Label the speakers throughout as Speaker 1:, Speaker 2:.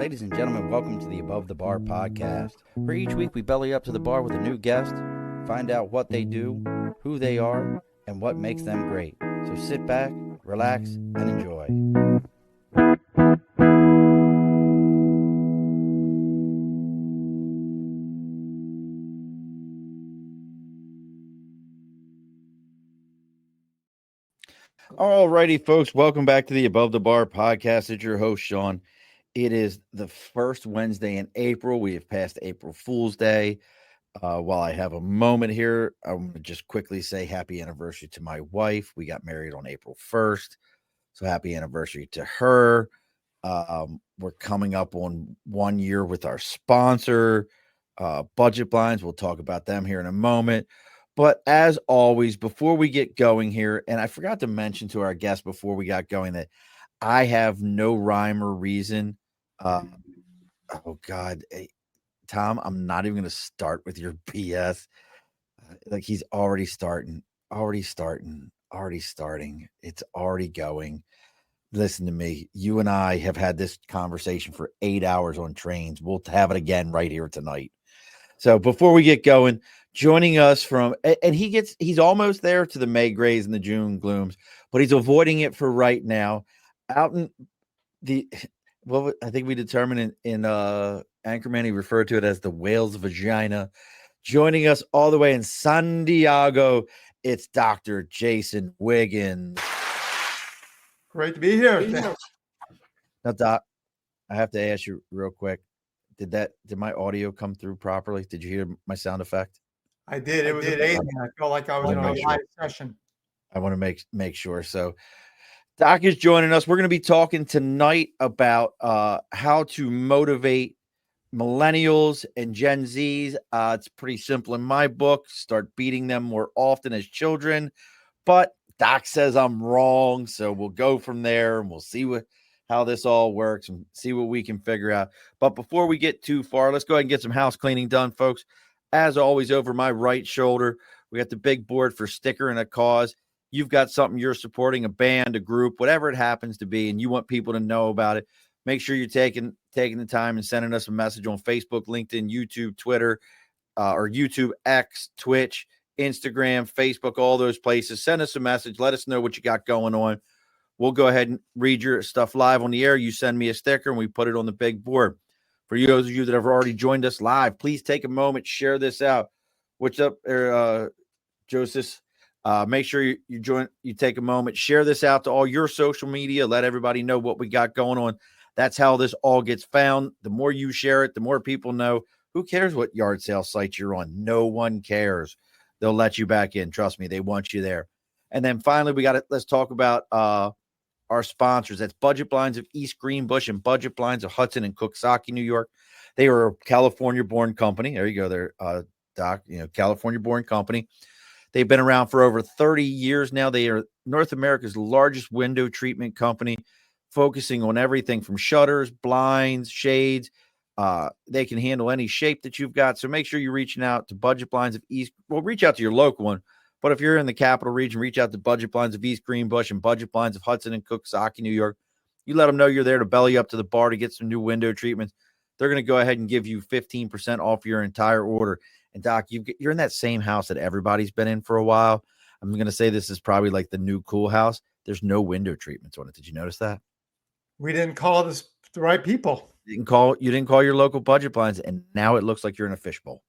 Speaker 1: Ladies and gentlemen, welcome to the Above the Bar podcast, where each week we belly up to the bar with a new guest, find out what they do, who they are, and what makes them great. So sit back, relax, and enjoy. Alrighty, folks, welcome back to the Above the Bar podcast. It's your host, Sean. It is the first Wednesday in April. We have passed April Fool's Day. While I have a moment here, I'm going to just quickly say happy anniversary to my wife. We got married on April 1st. So happy anniversary to her. We're coming up on 1 year with our sponsor, Budget Blinds. We'll talk about them here in a moment. But as always, before we get going here, and I forgot to mention to our guest before we got going that I have no rhyme or reason. Oh, God. Tom, I'm not even going to start with your BS. Like he's already starting. It's already going. Listen to me. You and I have had this conversation for 8 hours on trains. We'll have it again right here tonight. So before we get going, joining us from, and he's almost there to the May grays and the June glooms, but he's avoiding it for right now. Out in the, well, I think we determined in Anchorman, he referred to it as the whale's vagina. Joining us all the way in San Diego, it's Dr. Jason Wiggins.
Speaker 2: Great to be here.
Speaker 1: Now, Doc, I have to ask you real quick. Did my audio come through properly? Did you hear my sound effect?
Speaker 2: I did. It was amazing. I felt like I was in a live session.
Speaker 1: I want to make sure. So Doc is joining us. We're going to be talking tonight about how to motivate Millennials and Gen Zs. It's pretty simple in my book. Start beating them more often as children. But Doc says I'm wrong. So we'll go from there and we'll see how this all works and see what we can figure out. But before we get too far, let's go ahead and get some house cleaning done, folks. As always, over my right shoulder, we got the big board for sticker and a cause. You've got something you're supporting, a band, a group, whatever it happens to be, and you want people to know about it. Make sure you're taking the time and sending us a message on Facebook, LinkedIn, YouTube, Twitter, or YouTube, X, Twitch, Instagram, Facebook, all those places. Send us a message. Let us know what you got going on. We'll go ahead and read your stuff live on the air. You send me a sticker, and we put it on the big board. For those of you that have already joined us live, please take a moment, share this out. What's up, Joseph? Make sure you take a moment, share this out to all your social media. Let everybody know what we got going on. That's how this all gets found. The more you share it, the more people know. Who cares what yard sale site you're on? No one cares. They'll let you back in. Trust me, they want you there. And then finally, let's talk about our sponsors. That's Budget Blinds of East Greenbush and Budget Blinds of Hudson and Coxsackie, New York. They are a California-born company. There you go there, Doc. California-born company. They've been around for over 30 years now. They are North America's largest window treatment company, focusing on everything from shutters, blinds, shades. They can handle any shape that you've got. So make sure you're reaching out to Budget Blinds of East. Well, reach out to your local one. But if you're in the capital region, reach out to Budget Blinds of East Greenbush and Budget Blinds of Hudson and Coxsackie, New York. You let them know you're there to belly up to the bar to get some new window treatments. They're going to go ahead and give you 15% off your entire order. And Doc, you're in that same house that everybody's been in for a while. I'm going to say this is probably like the new cool house. There's no window treatments on it. Did you notice that?
Speaker 2: We didn't call the right people.
Speaker 1: You didn't call your local Budget Blinds, and now it looks like you're in a fishbowl.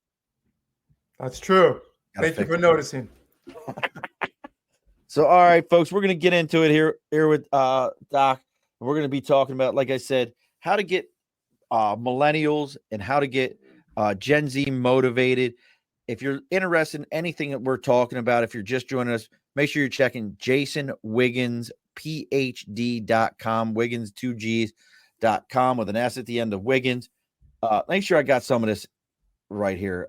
Speaker 2: That's true. Thank you for noticing.
Speaker 1: So, all right, folks, we're going to get into it here with Doc. We're going to be talking about, like I said, how to get millennials and how to get Gen Z motivated. If you're interested in anything that we're talking about, if you're just joining us, make sure you're checking jasonwigginsphd.com, Wiggins, 2Gs.com with an S at the end of Wiggins. Make sure I got some of this right here.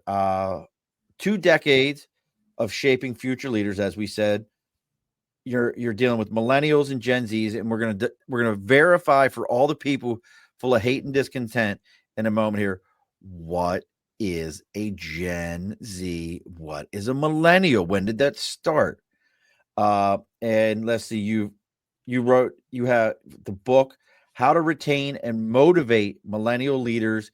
Speaker 1: 2 decades of shaping future leaders, as we said. You're dealing with millennials and Gen Zs, and we're gonna verify for all the people full of hate and discontent in a moment here. What is a Gen Z? What is a millennial? When did that start? And let's see, you have the book how to retain and motivate millennial leaders.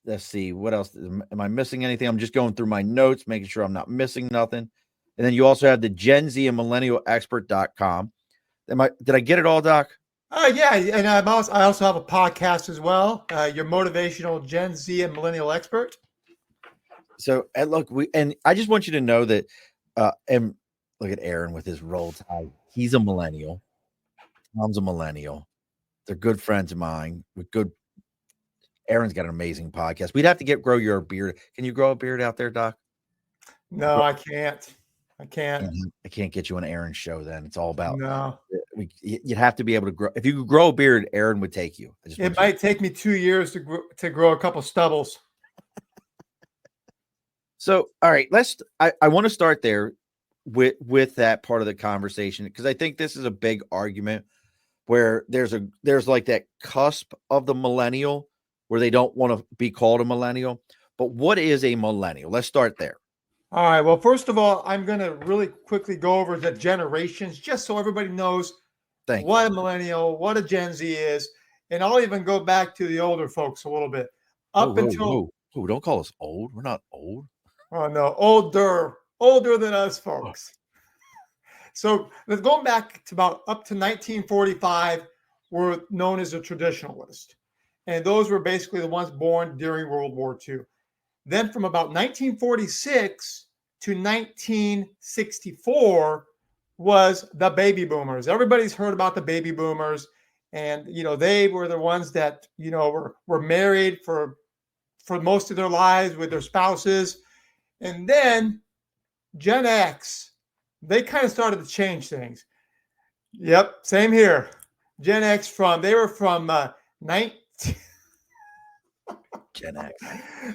Speaker 1: Let's see, what else? Am I missing anything? I'm just going through my notes, making sure I'm not missing nothing. And then you also have the Gen Z and Millennial Expert.com. Did I get it all, Doc?
Speaker 2: Yeah, and I also have a podcast as well. Your motivational Gen Z and Millennial Expert.
Speaker 1: So, and look, I just want you to know that, and look at Aaron with his roll tie. He's a millennial. Tom's a millennial. They're good friends of mine. Aaron's got an amazing podcast. We'd have to grow your beard. Can you grow a beard out there, Doc?
Speaker 2: No, I can't. I can't.
Speaker 1: I can't get you on Aaron's show. Then it's all about
Speaker 2: no.
Speaker 1: You'd have to be able to grow. If you could grow a beard, Aaron would take you.
Speaker 2: It might take me 2 years to grow a couple stubbles.
Speaker 1: So, all right, I want to start there with that part of the conversation, because I think this is a big argument where there's like that cusp of the millennial where they don't want to be called a millennial. But what is a millennial? Let's start there.
Speaker 2: All right. Well, first of all, I'm going to really quickly go over the generations just so everybody knows what a millennial, what a Gen Z is. And I'll even go back to the older folks a little bit.
Speaker 1: Whoa, don't call us old. We're not old.
Speaker 2: Oh, no. Older than us folks. So let's go back to up to 1945, were known as a traditionalist. And those were basically the ones born during World War II. Then from about 1946 to 1964 was the baby boomers. Everybody's heard about the baby boomers. And, they were the ones that, were married for most of their lives with their spouses. And then Gen X, they kind of started to change things. Yep, same here. Gen X they were from
Speaker 1: Gen X.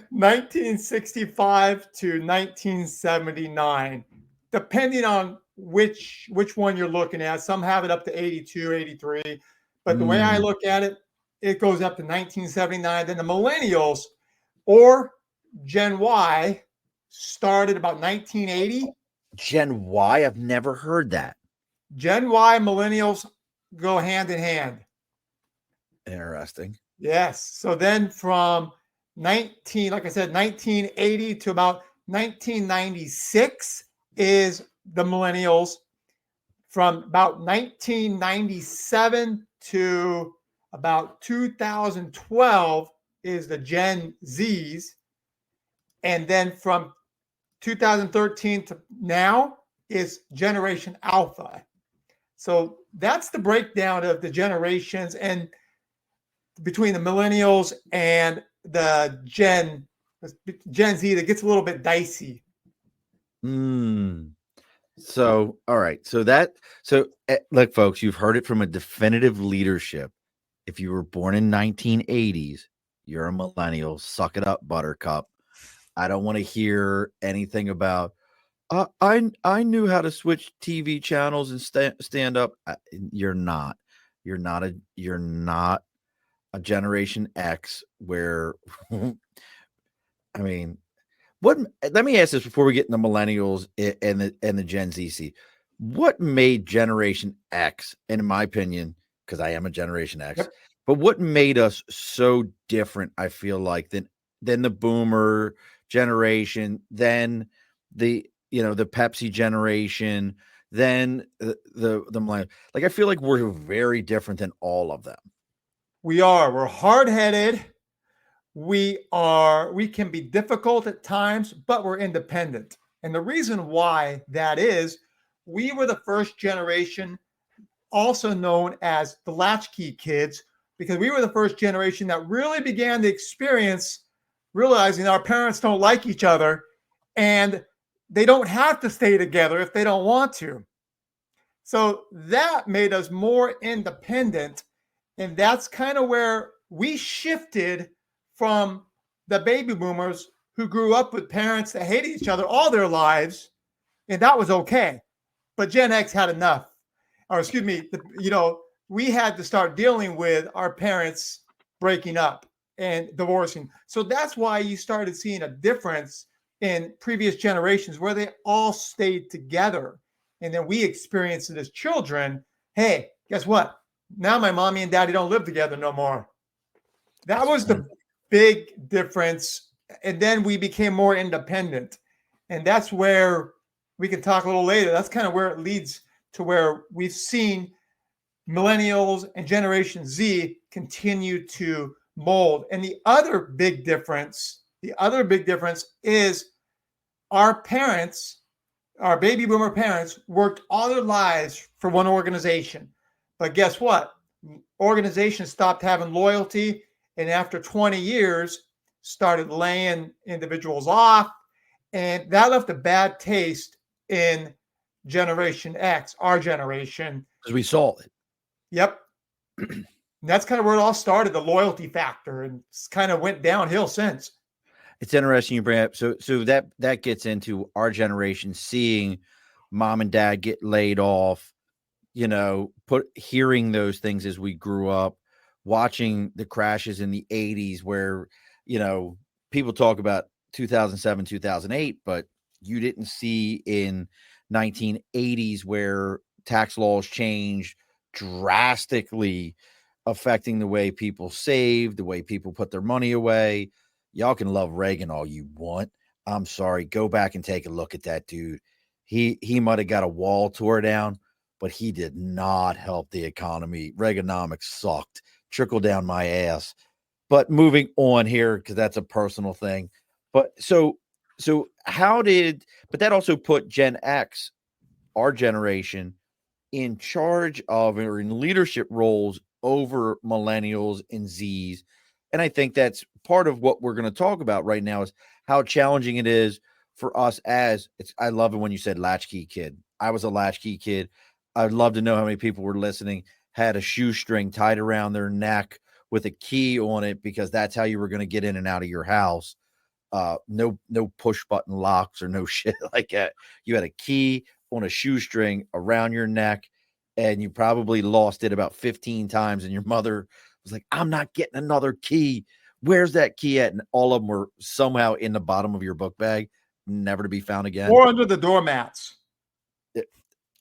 Speaker 2: 1965 to 1979, depending on which one you're looking at. Some have it up to 82, 83. But the way I look at it, it goes up to 1979. Then the millennials, or Gen Y, started about 1980.
Speaker 1: Gen Y? I've never heard that.
Speaker 2: Gen Y, millennials go hand in hand.
Speaker 1: Interesting.
Speaker 2: Yes. So then from 1980 to about 1996 is the millennials. From about 1997 to about 2012 is the Gen Zs. And then from 2013 to now is Generation Alpha. So that's the breakdown of the generations, and between the millennials and the Gen Z, that gets a little bit dicey.
Speaker 1: So, all right. So look, folks, you've heard it from a definitive leadership. If you were born in 1980s, you're a millennial. Suck it up, buttercup. I don't want to hear anything about, I knew how to switch TV channels and stand up. You're not a Generation X where, I mean, let me ask this before we get into millennials and the Gen Z. What made Generation X, and in my opinion, because I am a Generation X, yep, but what made us so different, I feel like, than the boomer generation, then the Pepsi generation, then the millennial. Like, I feel like we're very different than all of them.
Speaker 2: We're hard-headed. We can be difficult at times, but we're independent. And the reason why that is, we were the first generation, also known as the latchkey kids, because we were the first generation that really began to experience realizing our parents don't like each other and they don't have to stay together if they don't want to. So that made us more independent. And that's kind of where we shifted from the baby boomers who grew up with parents that hated each other all their lives. And that was okay. But Gen X had enough. Or excuse me, we had to start dealing with our parents breaking up and divorcing. So that's why you started seeing a difference in previous generations where they all stayed together. And then we experienced it as children. Hey, guess what? Now my mommy and daddy don't live together no more. That
Speaker 1: That's
Speaker 2: was
Speaker 1: fun.
Speaker 2: the big difference. And then we became more independent. And that's where we can talk a little later. That's kind of where it leads to where we've seen millennials and Generation Z continue to mold. And the other big difference is our parents, our baby boomer parents, worked all their lives for one organization. But guess what? Organizations stopped having loyalty, and after 20 years, started laying individuals off, and that left a bad taste in Generation X, our generation.
Speaker 1: Because we saw it.
Speaker 2: Yep. And that's kind of where it all started, the loyalty factor, and it's kind of went downhill since.
Speaker 1: It's interesting you bring up. So that gets into our generation seeing mom and dad get laid off, hearing those things as we grew up, watching the crashes in the 80s where, people talk about 2007, 2008, but you didn't see in 1980s where tax laws changed drastically, affecting the way people saved, the way people put their money away. Y'all can love Reagan all you want. I'm sorry. Go back and take a look at that dude. He might have got a wall tore down, but he did not help the economy. Reaganomics sucked. Trickle down my ass. But moving on here, because that's a personal thing. But so but that also put Gen X, our generation, in charge of or in leadership roles over millennials and Zs. And I think that's part of what we're going to talk about right now is how challenging it is for us I love it when you said latchkey kid. I was a latchkey kid. I'd love to know how many people were listening had a shoestring tied around their neck with a key on it because that's how you were going to get in and out of your house. No push button locks or no shit like that. You had a key on a shoestring around your neck, and you probably lost it about 15 times. And your mother was like, I'm not getting another key. Where's that key at? And all of them were somehow in the bottom of your book bag, never to be found again.
Speaker 2: Or under the doormats.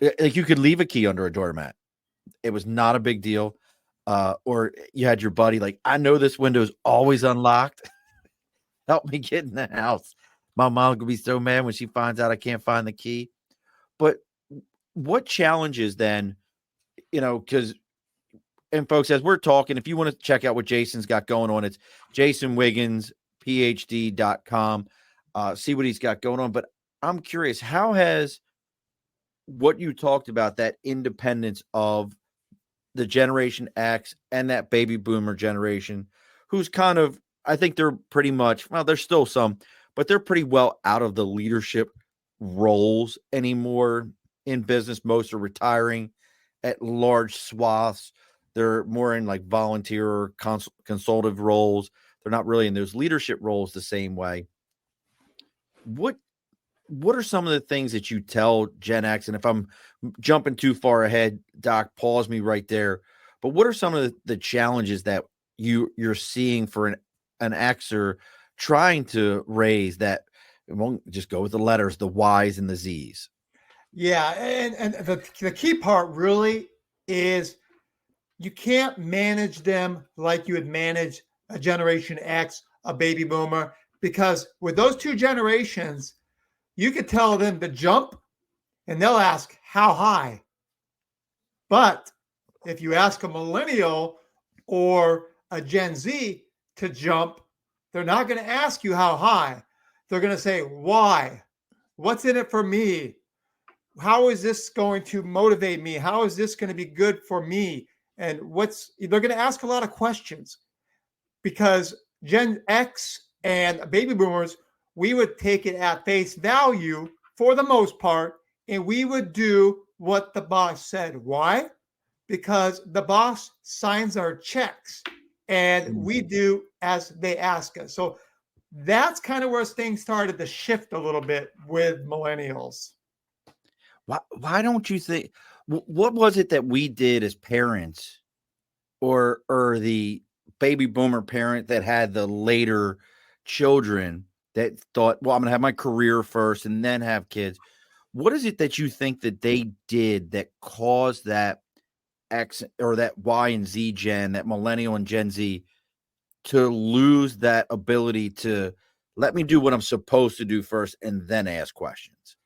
Speaker 1: Like you could leave a key under a doormat. It was not a big deal. Or you had your buddy like, I know this window is always unlocked. Help me get in the house. My mom could be so mad when she finds out I can't find the key. But what challenges then, because, and folks, as we're talking, if you want to check out what Jason's got going on, it's jasonwigginsphd.com. See what he's got going on. But I'm curious, how has what you talked about, that independence of the Generation X and that baby boomer generation, who's kind of, I think they're pretty much, well, there's still some, but they're pretty well out of the leadership roles anymore in business. Most are retiring at large swaths. They're more in like volunteer or consultative roles. They're not really in those leadership roles the same way. What are some of the things that you tell Gen X? And if I'm jumping too far ahead, Doc, pause me right there. But what are some of the challenges that you're seeing for an Xer trying to raise that? It won't just go with the letters, the Y's and the Z's.
Speaker 2: Yeah, and the key part really is you can't manage them like you would manage a Generation X, a baby boomer, because with those two generations, you could tell them to jump and they'll ask, how high? But if you ask a millennial or a Gen Z to jump, they're not going to ask you how high. They're going to say, why? What's in it for me? How is this going to motivate me? How is this going to be good for me? And they're going to ask a lot of questions, because Gen X and baby boomers, we would take it at face value for the most part, and we would do what the boss said. Why? Because the boss signs our checks and we do as they ask us. So that's kind of where things started to shift a little bit with millennials.
Speaker 1: Why don't you think, what was it that we did as parents, or the baby boomer parent that had the later children that thought, well, I'm going to have my career first and then have kids? What is it that you think that they did that caused that X or that Y and Z gen, that millennial and Gen Z, to lose that ability to let me do what I'm supposed to do first and then ask questions?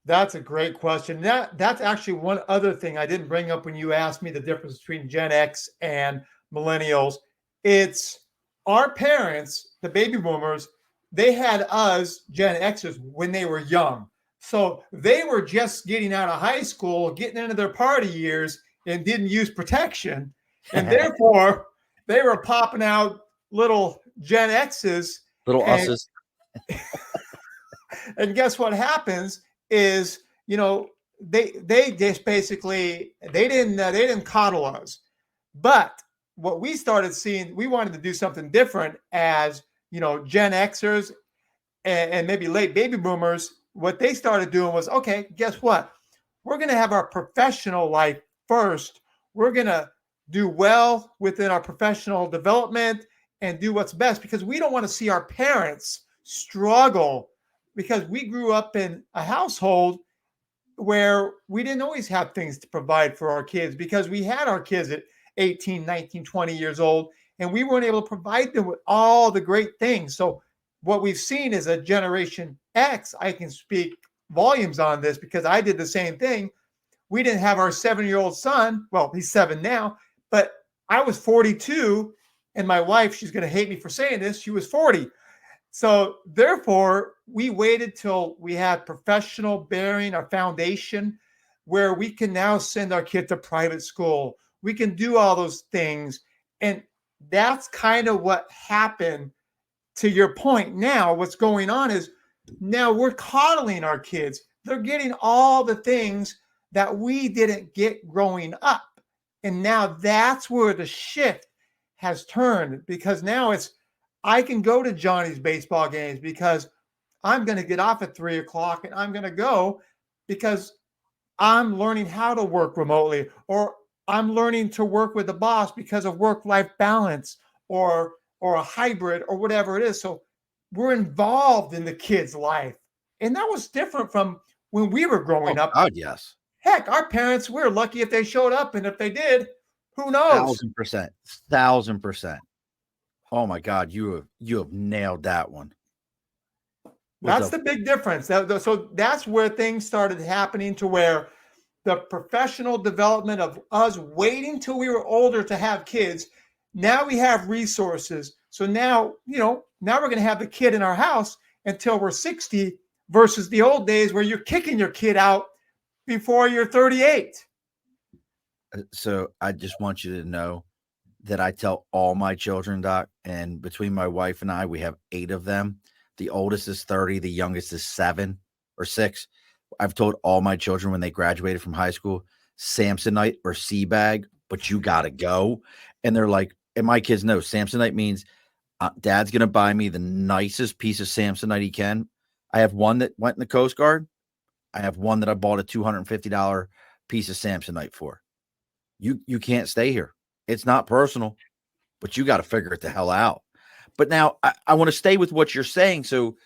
Speaker 2: That's a great question. That's actually one other thing I didn't bring up when you asked me the difference between Gen X and millennials. It's our parents, the baby boomers, they had us Gen Xers when they were young. So they were just getting out of high school, getting into their party years, and didn't use protection. And therefore, they were popping out little Gen X's.
Speaker 1: Little
Speaker 2: And
Speaker 1: us's.
Speaker 2: and guess what happens is, they just basically they didn't coddle us. But what we started seeing, we wanted to do something different as, Gen Xers and maybe late baby boomers. What they started doing was, okay, guess what? We're going to have our professional life first. We're going to do well within our professional development and do what's best, because we don't want to see our parents struggle, because we grew up in a household where we didn't always have things to provide for our kids, because we had our kids at 18, 19, 20 years old, and we weren't able to provide them with all the great things. So what we've seen is a Generation X. I can speak volumes on this because I did the same thing. We didn't have our 7-year-old son. Well, he's 7 now, but I was 42, and my wife, she's going to hate me for saying this, she was 40. So therefore, we waited till we had professional bearing, our foundation, where we can now send our kid to private school. We can do all those things. And that's kind of what happened. To your point now, what's going on is now we're coddling our kids. They're getting all the things that we didn't get growing up. And now that's where the shift has turned, because now it's, I can go to Johnny's baseball games because I'm going to get off at 3 o'clock and I'm going to go because I'm learning how to work remotely, or I'm learning to work with the boss because of work-life balance, or a hybrid, or whatever it is. So we're involved in the kid's life. And that was different from when we were growing
Speaker 1: Oh
Speaker 2: up.
Speaker 1: God, yes.
Speaker 2: Heck, our parents, we were lucky if they showed up. And if they did, who knows?
Speaker 1: 1,000%. 1,000%. Oh my God, you have nailed that one.
Speaker 2: That's the big difference. So that's where things started happening, to where the professional development of us waiting till we were older to have kids. Now we have resources. So now, now we're going to have the kid in our house until we're 60, versus the old days where you're kicking your kid out before you're 38.
Speaker 1: So I just want you to know that I tell all my children, Doc, and between my wife and I, we have 8 of them. The oldest is 30, the youngest is 7 or 6. I've told all my children when they graduated from high school, Samsonite or Seabag, but you got to go. And they're like, and my kids know Samsonite means Dad's going to buy me the nicest piece of Samsonite he can. I have one that went in the Coast Guard. I have one that I bought a $250 piece of Samsonite for. You can't stay here. It's not personal, but you got to figure it the hell out. But now I want to stay with what you're saying. So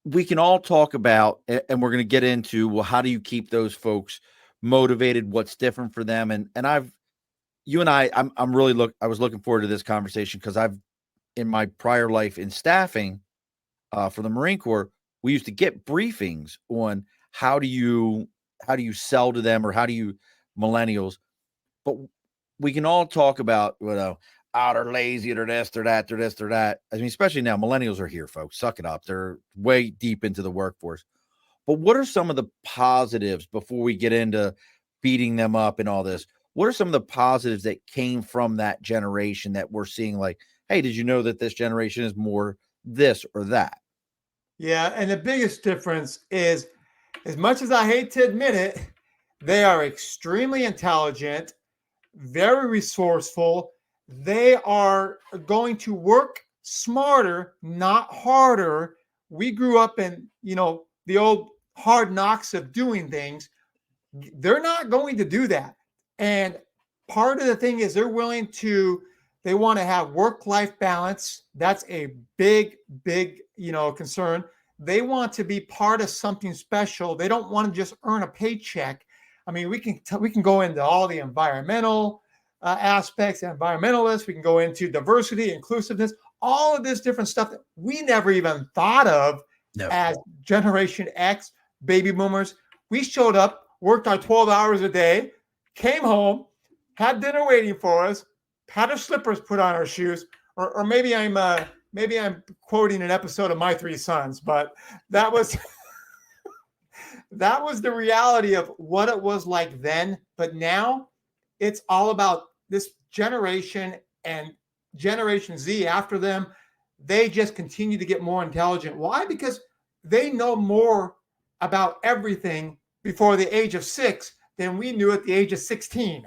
Speaker 1: we can all talk about, and we're going to get into, well, how do you keep those folks motivated? What's different for them? And you and I'm really I was looking forward to this conversation, because in my prior life in staffing for the Marine Corps, we used to get briefings on how do you sell to them, or how do you millennials. But we can all talk about, they're lazy, they're this, they're that, they're this, they're that. I mean, especially now, millennials are here, folks. Suck it up. They're way deep into the workforce. But what are some of the positives, before we get into beating them up and all this? What are some of the positives that came from that generation that we're seeing? Like, hey, did you know that this generation is more this or that?
Speaker 2: Yeah. And the biggest difference is, as much as I hate to admit it, they are extremely intelligent, very resourceful. They are going to work smarter, not harder. We grew up in, the old hard knocks of doing things. They're not going to do that. And part of the thing is, they want to have work-life balance. That's a big, big, concern. They want to be part of something special. They don't want to just earn a paycheck. I mean, we can go into all the environmental aspects, environmentalists. We can go into diversity, inclusiveness, all of this different stuff that we never even thought of as Generation X baby boomers. We showed up, worked our 12 hours a day, came home, had dinner waiting for us, had our slippers put on our shoes, or maybe I'm quoting an episode of My Three Sons, but that was that was the reality of what it was like then. But now it's all about this generation and Generation Z after them. They just continue to get more intelligent. Why? Because they know more about everything before the age of 6 than we knew at the age of 16.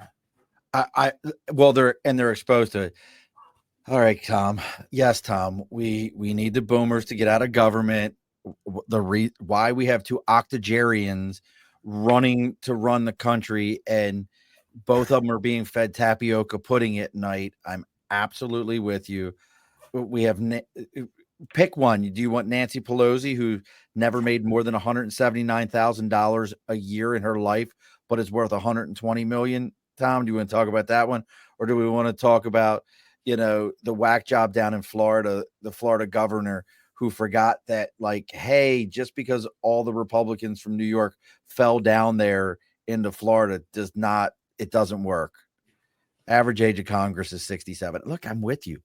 Speaker 1: Well, they're exposed to it. All right, Tom. Yes, Tom. We need the boomers to get out of government. Why we have 2 octogenarians running to run the country, and both of them are being fed tapioca pudding at night. I'm absolutely with you. We have pick one. Do you want Nancy Pelosi, who never made more than $179,000 a year in her life, but is worth $120 million? Tom, do you want to talk about that one, or do we want to talk about the whack job down in Florida, the Florida governor who forgot that, like, hey, just because all the Republicans from New York fell down there into Florida it doesn't work. Average age of Congress is 67. Look, I'm with you.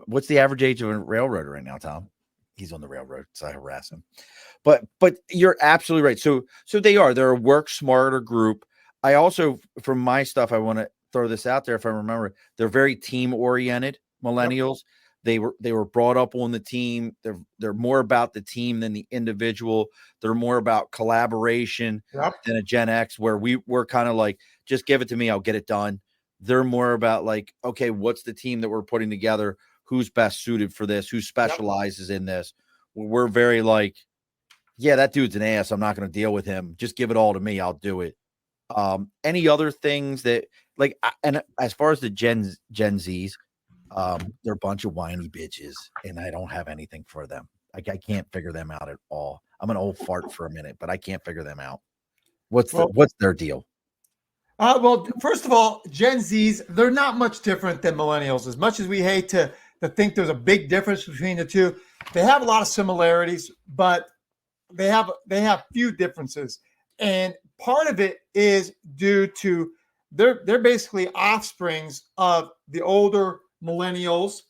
Speaker 1: What's the average age of a railroader right now, Tom? He's on the railroad, so I harass him. But you're absolutely right. So they're a work smarter group. I also, from my stuff, I want to throw this out there. If I remember, they're very team oriented millennials. Yep. They were brought up on the team. They're more about the team than the individual. They're more about collaboration than a Gen X, where we're kind of like, just give it to me, I'll get it done. They're more about like, okay, what's the team that we're putting together? Who's best suited for this? Who specializes in this? We're very like, yeah, that dude's an ass. I'm not going to deal with him. Just give it all to me. I'll do it. Any other things that, like, and as far as the Gen Zs, they're a bunch of whiny bitches, and I don't have anything for them. Like, I can't figure them out at all. I'm an old fart for a minute, but I can't figure them out. What's their deal?
Speaker 2: Well, first of all, Gen Zs, they're not much different than millennials. As much as we hate to think there's a big difference between the two, they have a lot of similarities, but they have few differences. And part of it is due to they're basically offsprings of the older millennials.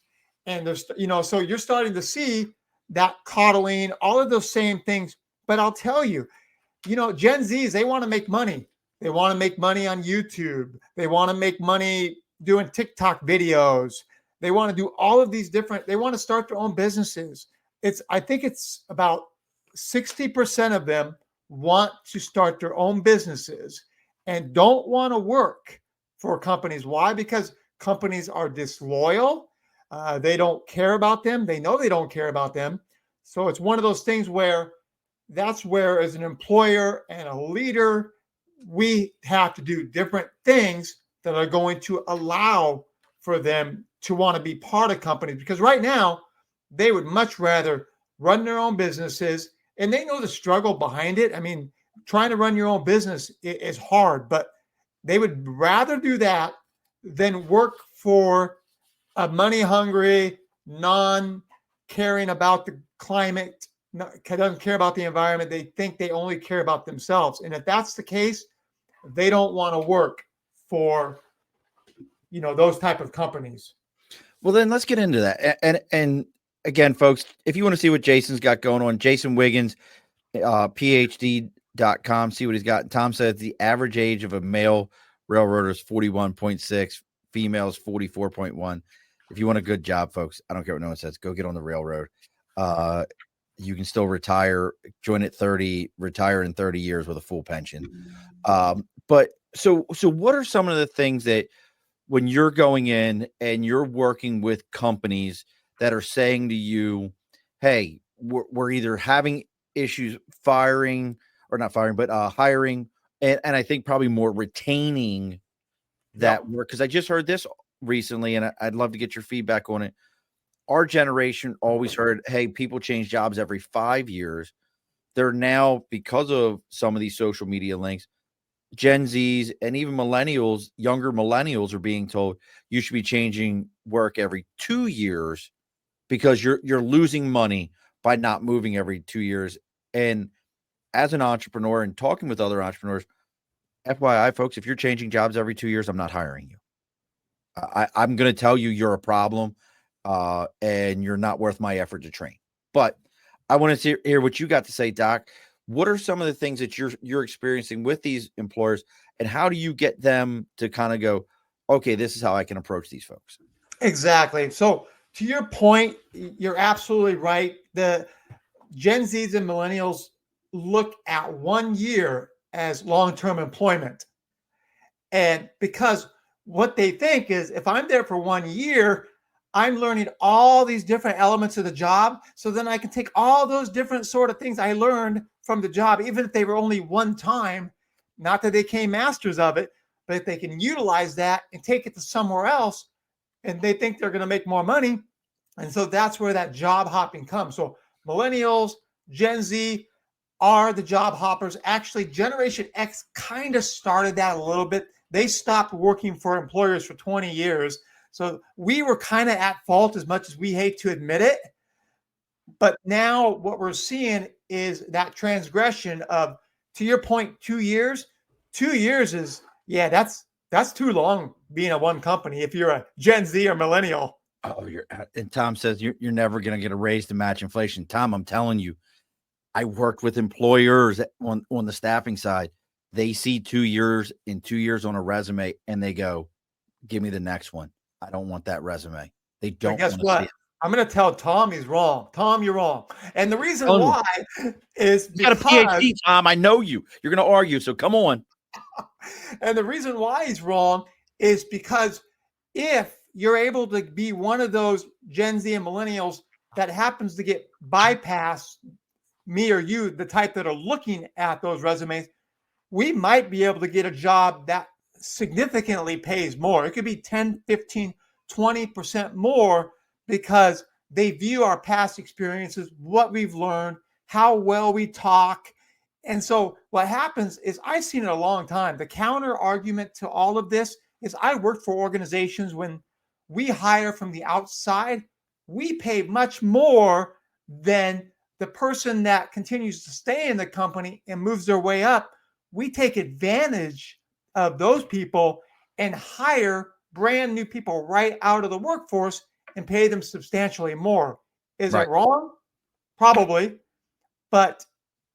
Speaker 2: And there's, so you're starting to see that coddling, all of those same things. But I'll tell you, Gen Zs, they want to make money. They want to make money on YouTube. They want to make money doing TikTok videos. They want to do all of these they want to start their own businesses. I think it's about 60% of them want to start their own businesses and don't want to work for companies. Why? Because companies are disloyal. They don't care about them. They know they don't care about them. So it's one of those things where that's where, as an employer and a leader, we have to do different things that are going to allow for them to want to be part of companies. Because right now, they would much rather run their own businesses, and they know the struggle behind it. I mean, trying to run your own business is hard, but they would rather do that than work for a money-hungry, non-caring about the climate, doesn't care about the environment. They think they only care about themselves. And if that's the case, they don't want to work for, those type of companies.
Speaker 1: Well, then let's get into that. And again, folks, if you want to see what Jason's got going on, Jason Wiggins, phd.com, see what he's got. Tom says the average age of a male railroader is 41.6, female is 44.1. If you want a good job, folks, I don't care what no one says, go get on the railroad. You can still retire, join at 30, retire in 30 years with a full pension. But so what are some of the things that, when you're going in and you're working with companies that are saying to you, hey, we're either having issues hiring, and I think probably more retaining that work? Because I just heard this recently, and I'd love to get your feedback on it. Our generation always heard, hey, people change jobs every 5 years. They're now, because of some of these social media links, Gen Zs and even millennials, younger millennials, are being told you should be changing work every 2 years because you're losing money by not moving every 2 years. And as an entrepreneur and talking with other entrepreneurs, FYI, folks, if you're changing jobs every 2 years, I'm not hiring you. I'm going to tell you you're a problem, and you're not worth my effort to train. But I want to hear what you got to say, Doc. What are some of the things that you're experiencing with these employers, and how do you get them to kind of go, okay, this is how I can approach these folks?
Speaker 2: Exactly. So to your point, you're absolutely right. The Gen Zs and millennials look at 1 year as long-term employment. And because what they think is if I'm there for 1 year, I'm learning all these different elements of the job. So then I can take all those different sort of things I learned from the job, even if they were only one time, not that they became masters of it, but if they can utilize that and take it to somewhere else and they think they're going to make more money. And so that's where that job hopping comes. So millennials, Gen Z are the job hoppers. Actually, Generation X kind of started that a little bit. They stopped working for employers for 20 years. So we were kind of at fault as much as we hate to admit it. But now what we're seeing is that transgression of, to your point, 2 years. 2 years is, yeah, that's too long being at one company if you're a Gen Z or millennial.
Speaker 1: Oh, and Tom says you're never going to get a raise to match inflation. Tom, I'm telling you, I worked with employers on the staffing side. They see 2 years in 2 years on a resume and they go, give me the next one. I don't want that resume. They
Speaker 2: But
Speaker 1: don't
Speaker 2: guess
Speaker 1: want to see
Speaker 2: what?
Speaker 1: it.
Speaker 2: I'm going to tell Tom he's wrong. Tom, you're wrong. And the reason
Speaker 1: Tell me.
Speaker 2: why is
Speaker 1: You got a
Speaker 2: because,
Speaker 1: PhD, Tom. I know you. You're going to argue. So come on.
Speaker 2: and the reason why he's wrong is because if you're able to be one of those Gen Z and millennials that happens to get bypassed, me or you, the type that are looking at those resumes, we might be able to get a job that significantly pays more. It could be 10, 15, 20% more because they view our past experiences, what we've learned, how well we talk. And so what happens is I've seen it a long time. The counter argument to all of this is I work for organizations when we hire from the outside, we pay much more than the person that continues to stay in the company and moves their way up. We take advantage of those people and hire brand new people right out of the workforce and pay them substantially more. Is it
Speaker 1: Right.
Speaker 2: wrong? Probably, but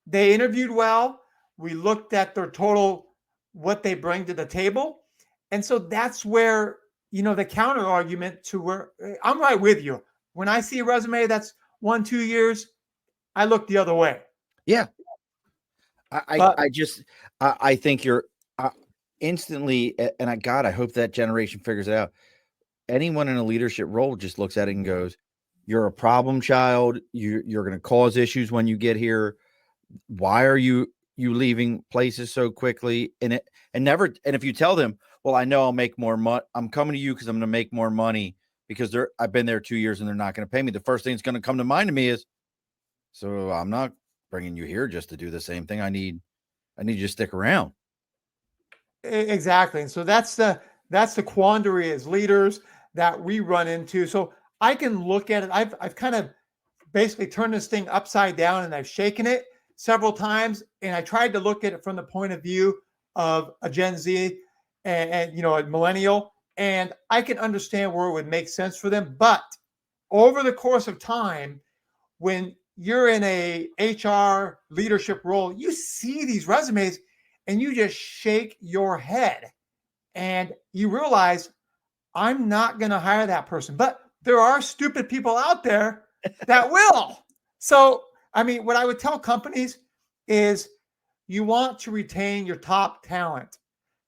Speaker 2: they interviewed well. We looked at their total, what they bring to the table. And so that's where, the counter argument to where I'm right with you. When I see a resume that's 1, 2 years, I look the other way.
Speaker 1: Yeah.
Speaker 2: But
Speaker 1: I think you're instantly, and I hope that generation figures it out. Anyone in a leadership role just looks at it and goes, you're a problem child. You're going to cause issues when you get here. Why are you leaving places so quickly? And if you tell them, well, I know I'll make more money. I'm coming to you because I'm going to make more money because I've been there 2 years and they're not going to pay me. The first thing that's going to come to mind to me is, so I'm not bringing you here just to do the same thing. I need you to stick around.
Speaker 2: exactly. And so that's the quandary as leaders that we run into. So I can look at it. I've kind of basically turned this thing upside down and I've shaken it several times. And I tried to look at it from the point of view of a Gen Z and a millennial. And I can understand where it would make sense for them. But over the course of time, when you're in a HR leadership role, you see these resumes and you just shake your head and you realize I'm not going to hire that person. But there are stupid people out there that will. So, I mean, what I would tell companies is you want to retain your top talent.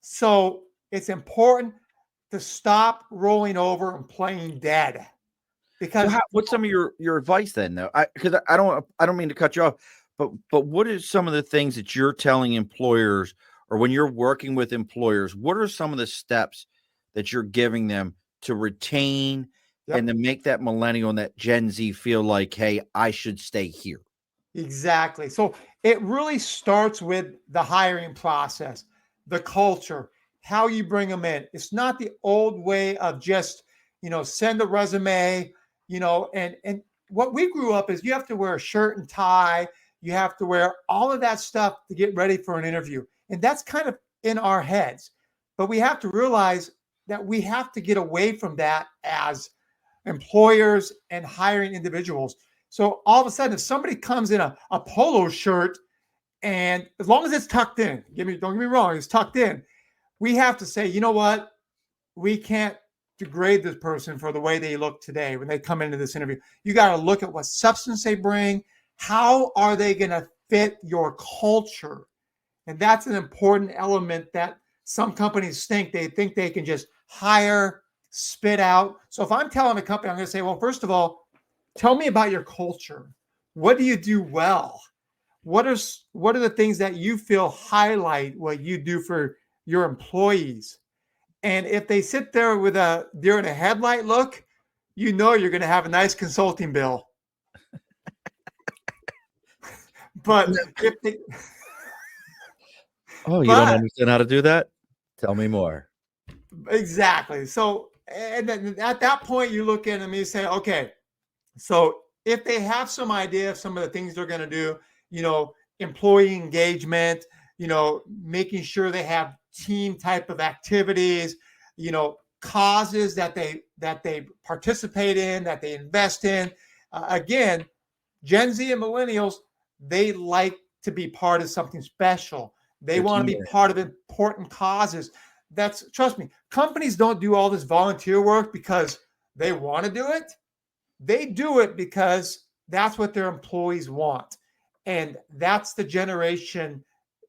Speaker 2: So it's important to stop rolling over and playing dead. Because
Speaker 1: What's some of your advice then, though? Because I don't mean to cut you off, but what is some of the things that you're telling employers, or when you're working with employers, what are some of the steps that you're giving them to retain and to make that millennial and that Gen Z feel like, hey, I should stay here?
Speaker 2: Exactly. So it really starts with the hiring process. the culture, how you bring them in. It's not the old way of just, send a resume, and what we grew up is you have to wear a shirt and tie. You have to wear all of that stuff to get ready for an interview. And that's kind of in our heads. But we have to realize that we have to get away from that as employers and hiring individuals. So all of a sudden, if somebody comes in a polo shirt, and as long as it's tucked in, don't get me wrong, it's tucked in, we have to say, you know what? We can't degrade this person for the way they look today when they come into this interview. You got to look at what substance they bring. How are they going to fit your culture? And that's an important element that some companies think they can just hire, spit out. So if I'm telling a company, I'm going to say, well, first of all, tell me about your culture. What do you do well? What are the things that you feel highlight what you do for your employees? And if they sit there with a deer in a headlight look, you're going to have a nice consulting bill. But if they
Speaker 1: you don't understand how to do that? Tell me more.
Speaker 2: Exactly. So, and then at that point, you look at them and you say, okay, so if they have some idea of some of the things they're going to do, employee engagement, making sure they have team type of activities, causes that they participate in, that they invest in. Again, Gen Z and millennials, they like to be part of something special. They want to be part of important causes. Trust me, companies don't do all this volunteer work because they want to do it. They do it because that's what their employees want. And that's the Generation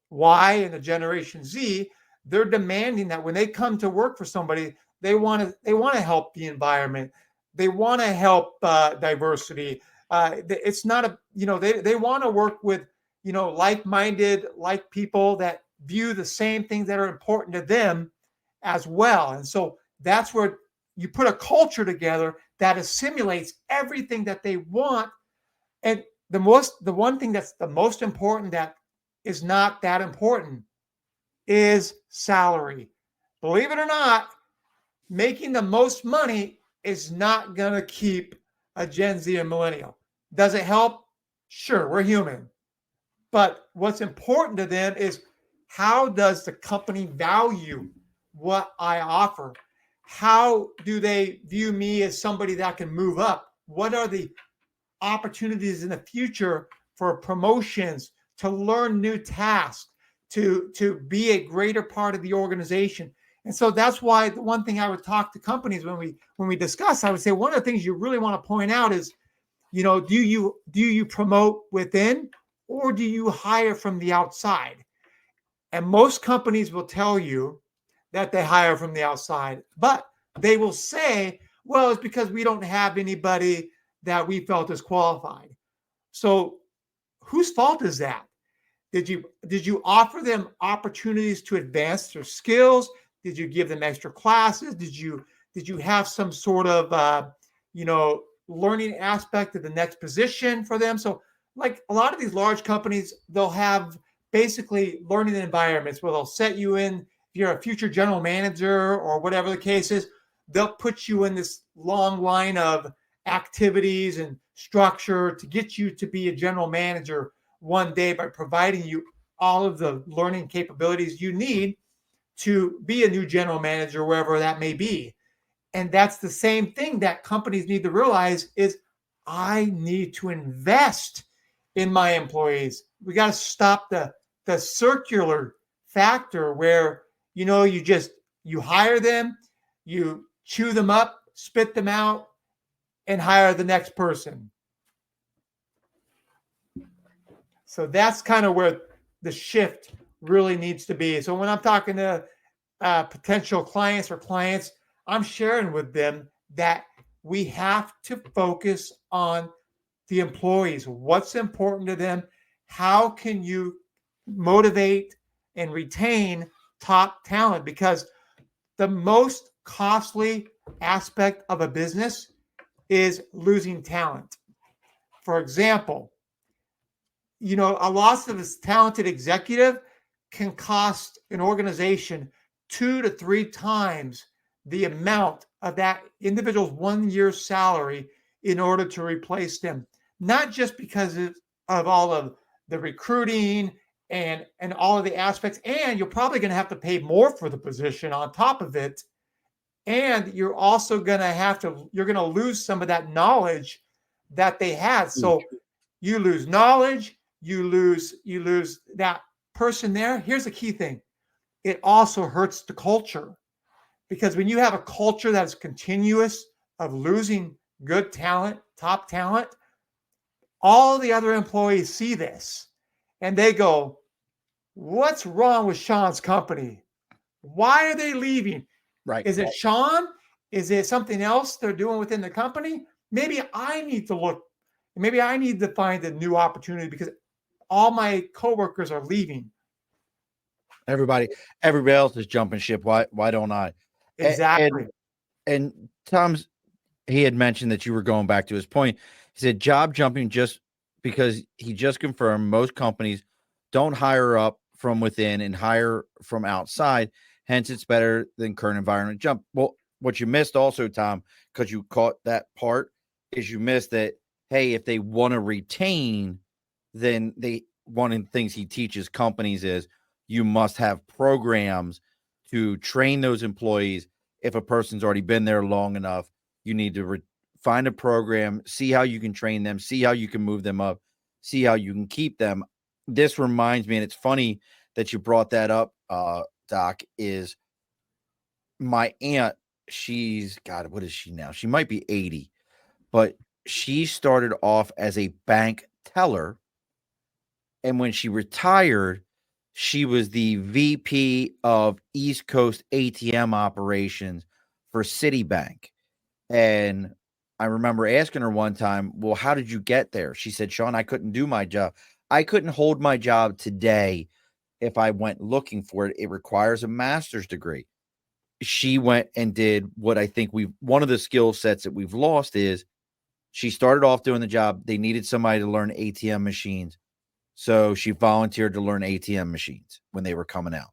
Speaker 2: Y and the Generation Z. They're demanding that when they come to work for somebody, they want to help the environment. They want to help diversity. It's not they want to work with, like-minded, people that view the same things that are important to them as well. And so that's where you put a culture together that assimilates everything that they want. And the one thing that's the most important that is not that important is salary. Believe it or not, making the most money is not going to keep a Gen Z and millennial. Does it help? Sure, we're human. But what's important to them is, how does the company value what I offer? How do they view me as somebody that can move up? What are the opportunities in the future for promotions, to learn new tasks, to be a greater part of the organization? And so that's why the one thing I would talk to companies when we discuss, I would say one of the things you really want to point out is, do you promote within, or do you hire from the outside? And most companies will tell you that they hire from the outside, but they will say, well, it's because we don't have anybody that we felt is qualified. So whose fault is that? Did you offer them opportunities to advance their skills? Did you give them extra classes? Did you have some sort of learning aspect of the next position for them? So like a lot of these large companies, they'll have basically learning environments where they'll set you in. If you're a future general manager or whatever the case is, they'll put you in this long line of activities and structure to get you to be a general manager one day by providing you all of the learning capabilities you need to be a new general manager, wherever that may be. And that's the same thing that companies need to realize is, I need to invest in my employees. We got to stop the circular factor where, you hire them, you chew them up, spit them out, and hire the next person. So that's kind of where the shift really needs to be. So when I'm talking to potential clients, I'm sharing with them that we have to focus on the employees. What's important to them? How can you motivate and retain top talent? Because the most costly aspect of a business is losing talent. For example, a loss of a talented executive can cost an organization 2 to 3 times the amount of that individual's 1 year's salary in order to replace them. Not just because of all of the recruiting and all of the aspects, and you're probably going to have to pay more for the position on top of it. And you're also going to you're going to lose some of that knowledge that they had. So you lose knowledge, you lose that person there. Here's the key thing. It also hurts the culture, because when you have a culture that's continuous of losing good talent, top talent, all the other employees see this and they go, what's wrong with Sean's company? Why are they leaving?
Speaker 1: Right.
Speaker 2: Is it Sean? Is it something else they're doing within the company? Maybe I need to look. Maybe I need to find a new opportunity because all my coworkers are leaving.
Speaker 1: Everybody else is jumping ship. Why don't I?
Speaker 2: Exactly.
Speaker 1: And he had mentioned that you were going back to his point. He said job jumping just because he just confirmed most companies don't hire up from within and hire from outside. Hence, it's better than current environment jump. Well, what you missed also, Tom, because you caught that part, is you missed that, hey, if they want to retain, then one of the things he teaches companies is you must have programs to train those employees. If a person's already been there long enough, you need to find a program, see how you can train them, see how you can move them up, see how you can keep them. This reminds me, and it's funny that you brought that up, Doc, is my aunt. She's, God, what is she now? She might be 80, but she started off as a bank teller. And when she retired, she was the VP of East Coast ATM operations for Citibank. And I remember asking her one time, well, how did you get there? She said, Sean, I couldn't do my job. I couldn't hold my job today if I went looking for it. It requires a master's degree. She went and did what I think one of the skill sets that we've lost is she started off doing the job. They needed somebody to learn ATM machines. So she volunteered to learn ATM machines when they were coming out.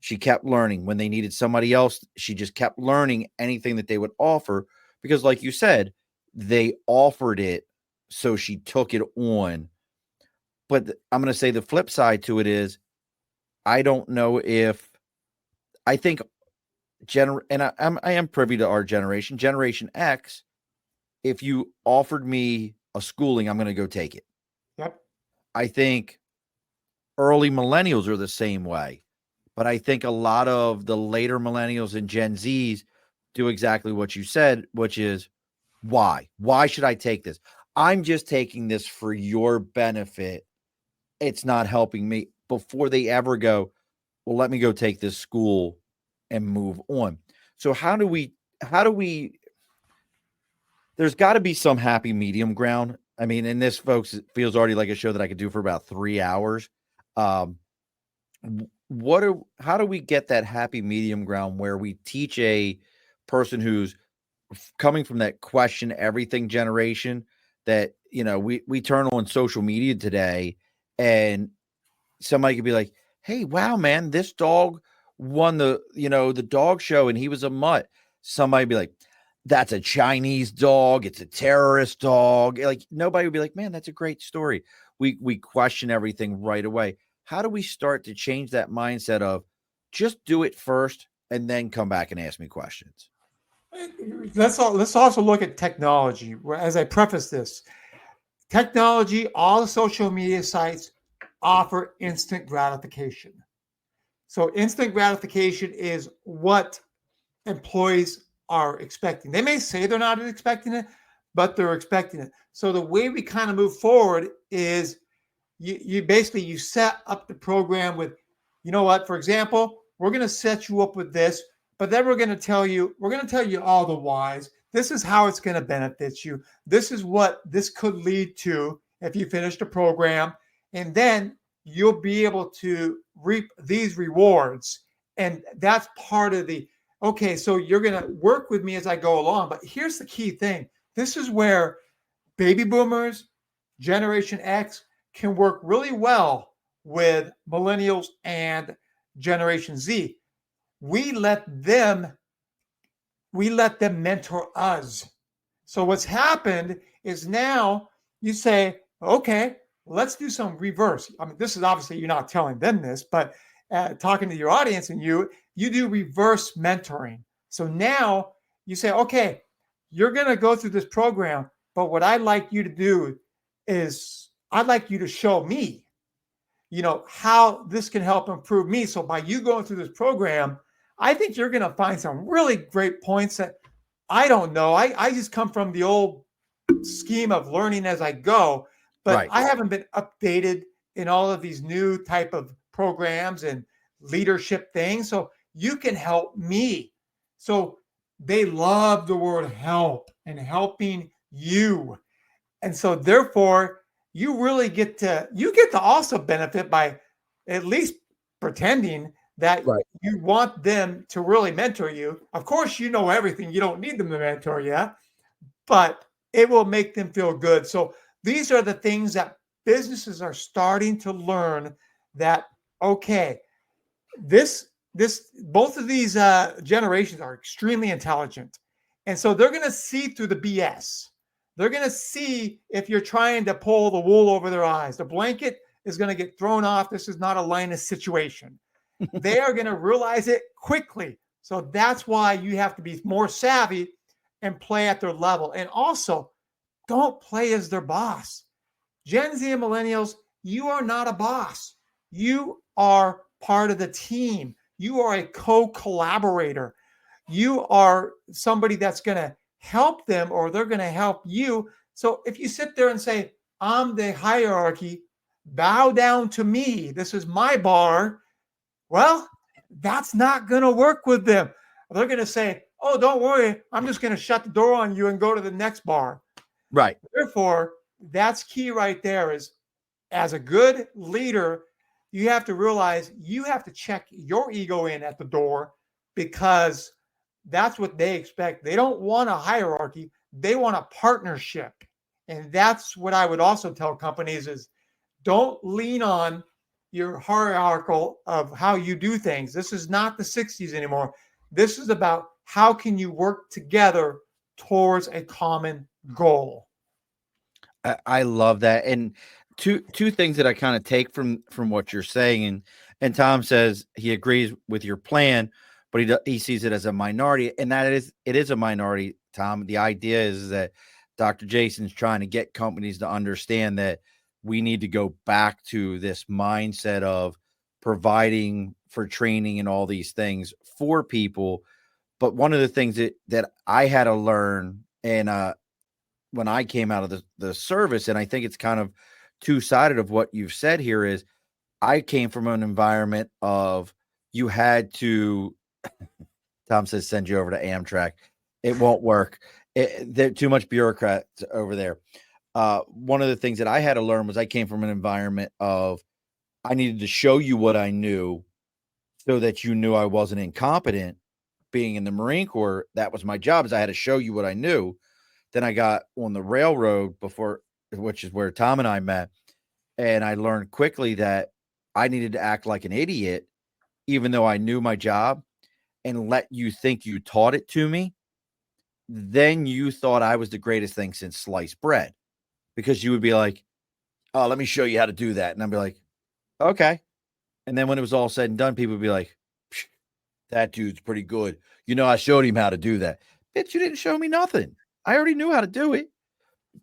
Speaker 1: She kept learning. When they needed somebody else, she just kept learning anything that they would offer because, like you said, they offered it, so she took it on. But I'm going to say the flip side to it is I don't know if I think and I am privy to our generation, Generation X. If you offered me a schooling, I'm going to go take it.
Speaker 2: Yep.
Speaker 1: I think early millennials are the same way, but I think a lot of the later millennials and Gen Zs do exactly what you said, which is why? Why should I take this? I'm just taking this for your benefit. It's not helping me, before they ever go, well, let me go take this school and move on. So how do we, there's got to be some happy medium ground. I mean, and this, folks, it feels already like a show that I could do for about 3 hours. How do we get that happy medium ground where we teach a person who's coming from that question everything generation that, we turn on social media today and somebody could be like, hey, wow, man, this dog won the dog show and he was a mutt. Somebody be like, that's a Chinese dog. It's a terrorist dog. Like, nobody would be like, man, that's a great story. We question everything right away. How do we start to change that mindset of just do it first and then come back and ask me questions?
Speaker 2: Let's also look at technology. As I preface this, technology, all the social media sites offer instant gratification. So instant gratification is what employees are expecting. They may say they're not expecting it, but they're expecting it. So the way we kind of move forward is you basically set up the program with, you know what, for example, we're going to set you up with this, but then we're going to tell you all the whys. This is how it's going to benefit you. This is what this could lead to if you finish the program. And then you'll be able to reap these rewards. And that's part of okay, so you're going to work with me as I go along. But here's the key thing. This is where baby boomers, Generation X can work really well with millennials and Generation Z. We let them mentor us. So what's happened is now you say, okay, let's do some reverse. I mean, this is obviously you're not telling them this, but talking to your audience, and you do reverse mentoring. So now you say, okay, you're going to go through this program, but what I'd like you to do is I'd like you to show me, how this can help improve me. So by you going through this program, I think you're going to find some really great points that I don't know. I just come from the old scheme of learning as I go, but
Speaker 1: Right.
Speaker 2: I haven't been updated in all of these new type of programs and leadership things. So you can help me. So they love the word help and helping you. And so therefore you really get to also benefit by at least pretending that
Speaker 1: Right.
Speaker 2: you want them to really mentor you. Of course, you know everything. You don't need them to mentor you, but it will make them feel good. So these are the things that businesses are starting to learn, that okay, this both of these generations are extremely intelligent, and so they're going to see through the BS. They're going to see if you're trying to pull the wool over their eyes. The blanket is going to get thrown off. This is not a Linus situation. They are going to realize it quickly. So that's why you have to be more savvy and play at their level. And also, don't play as their boss. Gen Z and millennials, you are not a boss. You are part of the team. You are a co-collaborator. You are somebody that's going to help them, or they're going to help you. So if you sit there and say, I'm the hierarchy, bow down to me, this is my bar, well, that's not going to work with them. They're going to say, oh, don't worry, I'm just going to shut the door on you and go to the next bar.
Speaker 1: Right.
Speaker 2: Therefore, that's key right there. Is as a good leader, you have to realize you have to check your ego in at the door, because that's what they expect. They don't want a hierarchy. They want a partnership. And that's what I would also tell companies is, don't lean on your hierarchical of how you do things. This is not the 60s anymore. This is about how can you work together towards a common goal.
Speaker 1: I love that. And two things that I kind of take from what you're saying, and Tom says he agrees with your plan, but he sees it as a minority, and it is a minority, Tom. The idea is that Dr. Jason's trying to get companies to understand that we need to go back to this mindset of providing for training and all these things for people. But one of the things that I had to learn, and when I came out of the service, and I think it's kind of two-sided of what you've said here, is I came from an environment of you had to Tom says send you over to Amtrak. It won't work. There too much bureaucrats over there. One of the things that I had to learn was I came from an environment of I needed to show you what I knew so that you knew I wasn't incompetent. Being in the Marine Corps, that was my job, is I had to show you what I knew. Then I got on the railroad before, which is where Tom and I met. And I learned quickly that I needed to act like an idiot, even though I knew my job, and let you think you taught it to me. Then you thought I was the greatest thing since sliced bread, because you would be like, oh, let me show you how to do that. And I'd be like, okay. And then when it was all said and done, people would be like, that dude's pretty good. I showed him how to do that. Bitch, you didn't show me nothing. I already knew how to do it.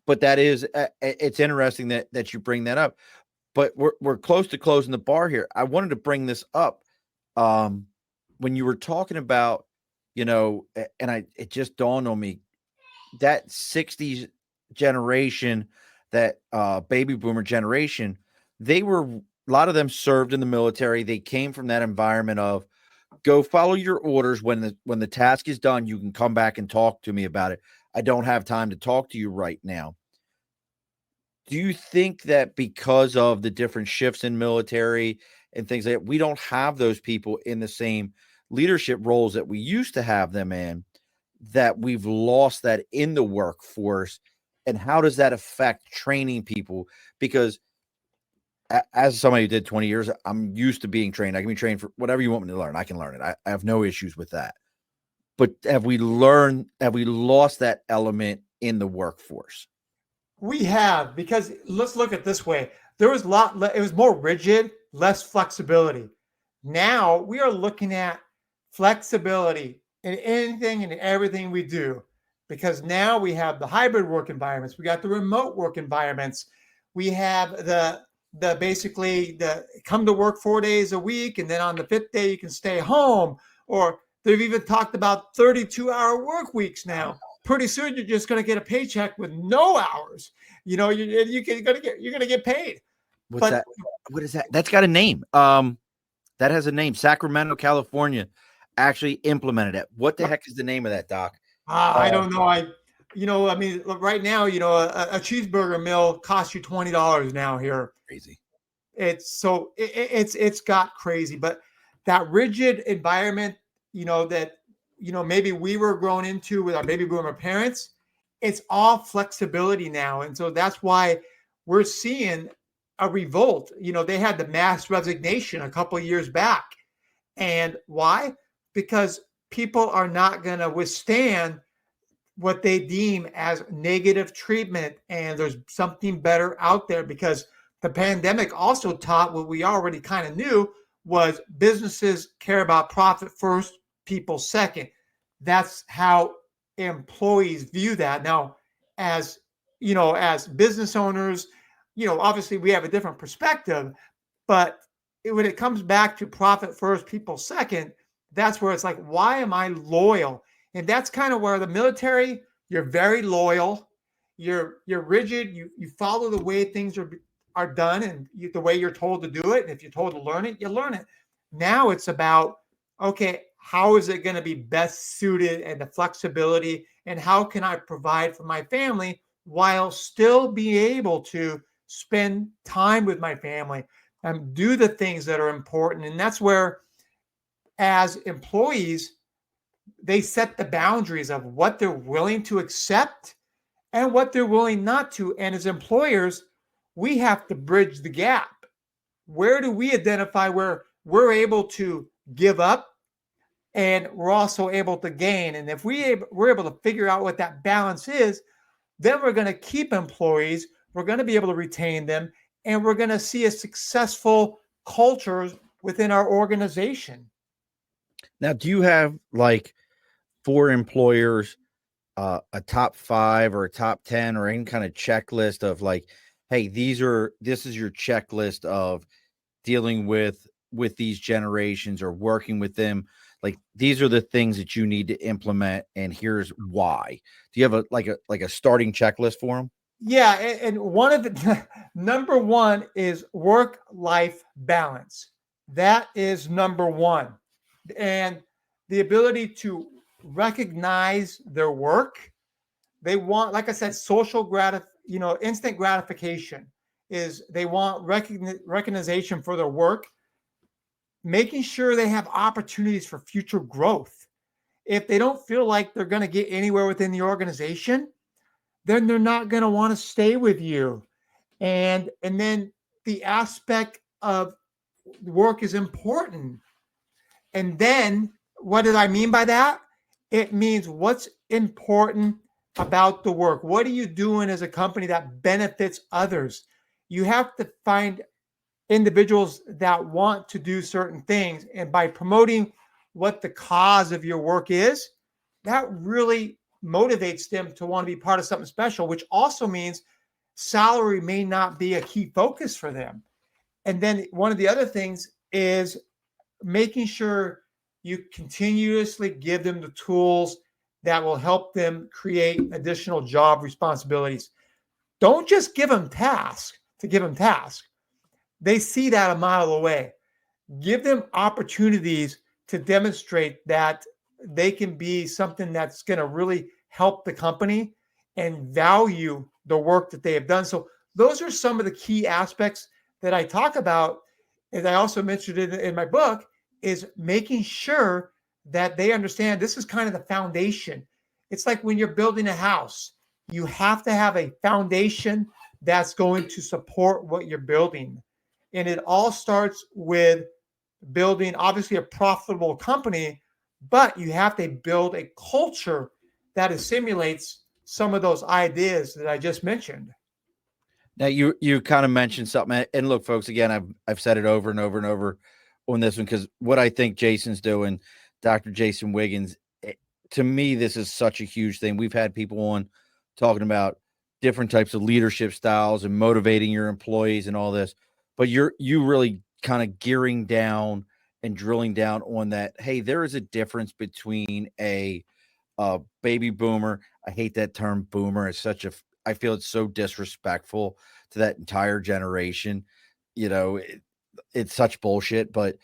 Speaker 1: But that is, it's interesting that you bring that up. But we're close to closing the bar here. I wanted to bring this up. When you were talking about, and it just dawned on me, that 60s generation, that baby boomer generation, a lot of them served in the military. They came from that environment of go follow your orders. When the task is done, you can come back and talk to me about it. I don't have time to talk to you right now. Do you think that because of the different shifts in military and things like that, we don't have those people in the same leadership roles that we used to have them in, that we've lost that in the workforce? And how does that affect training people? Because as somebody who did 20 years, I'm used to being trained. I can be trained for whatever you want me to learn. I can learn it. I have no issues with that. But have we lost that element in the workforce?
Speaker 2: We have, because let's look at it this way. There was it was more rigid, less flexibility. Now we are looking at flexibility in anything and everything we do, because now we have the hybrid work environments, we got the remote work environments, we have the basically the come to work 4 days a week, and then on the fifth day you can stay home. Or they've even talked about 32-hour work weeks now. Pretty soon you're just going to get a paycheck with no hours. You're going to get paid.
Speaker 1: What's that? What is that? That's got a name. That has a name. Sacramento, California actually implemented it. What the heck is the name of that, Doc?
Speaker 2: I don't know. I mean, right now, a cheeseburger meal costs you $20 now here.
Speaker 1: Crazy.
Speaker 2: It's got crazy, but that rigid environment, that maybe we were grown into with our baby boomer parents, it's all flexibility now. And so that's why we're seeing a revolt. They had the mass resignation a couple of years back. And why? Because people are not going to withstand what they deem as negative treatment, and there's something better out there. Because the pandemic also taught what we already kind of knew, was businesses care about profit first, people second. That's how employees view that. Now, as business owners, obviously we have a different perspective, but when it comes back to profit first, people second, that's where it's like, why am I loyal? And that's kind of where the military, you're very loyal, you're rigid, you follow the way things are done, and the way you're told to do it. And if you're told to learn it, you learn it. Now it's about, okay, how is it going to be best suited, and the flexibility, and how can I provide for my family while still being able to spend time with my family and do the things that are important. And that's where, as employees, they set the boundaries of what they're willing to accept and what they're willing not to. And as employers, we have to bridge the gap. Where do we identify where we're able to give up and we're also able to gain? And if we're able to figure out what that balance is, then we're going to keep employees, we're going to be able to retain them, and we're going to see a successful culture within our organization.
Speaker 1: Now, do you have, like, for employers, a top 5 or a top 10 or any kind of checklist of, like, hey, this is your checklist of dealing with these generations or working with them? Like, these are the things that you need to implement, and here's why. Do you have a starting checklist for them?
Speaker 2: Yeah, and one of the number one is work-life balance. That is number one. And the ability to recognize their work. They want, like I said, instant gratification. Is they want recognition for their work, making sure they have opportunities for future growth. If they don't feel like they're going to get anywhere within the organization, then they're not going to want to stay with you. And then the aspect of work is important. And then what did I mean by that? It means what's important about the work. What are you doing as a company that benefits others? You have to find individuals that want to do certain things. And by promoting what the cause of your work is, that really motivates them to want to be part of something special, which also means salary may not be a key focus for them. And then one of the other things is making sure you continuously give them the tools that will help them create additional job responsibilities. Don't just give them tasks to give them tasks. They see that a mile away. Give them opportunities to demonstrate that they can be something that's going to really help the company and value the work that they have done. So those are some of the key aspects that I talk about. As I also mentioned in my book, is making sure that they understand this is kind of the foundation. It's like when you're building a house, you have to have a foundation that's going to support what you're building. And it all starts with building, obviously, a profitable company, but you have to build a culture that assimilates some of those ideas that I just mentioned.
Speaker 1: Now you kind of mentioned something, and look, folks, again, I've said it over and over and over on this one because what I think Jason's doing, Dr. Jason Wiggins, to me, this is such a huge thing. We've had people on talking about different types of leadership styles and motivating your employees and all this, but you really kind of gearing down and drilling down on that. Hey, there is a difference between a baby boomer. I hate that term boomer. It's such a I feel it's so disrespectful to that entire generation. You know, it's such bullshit, but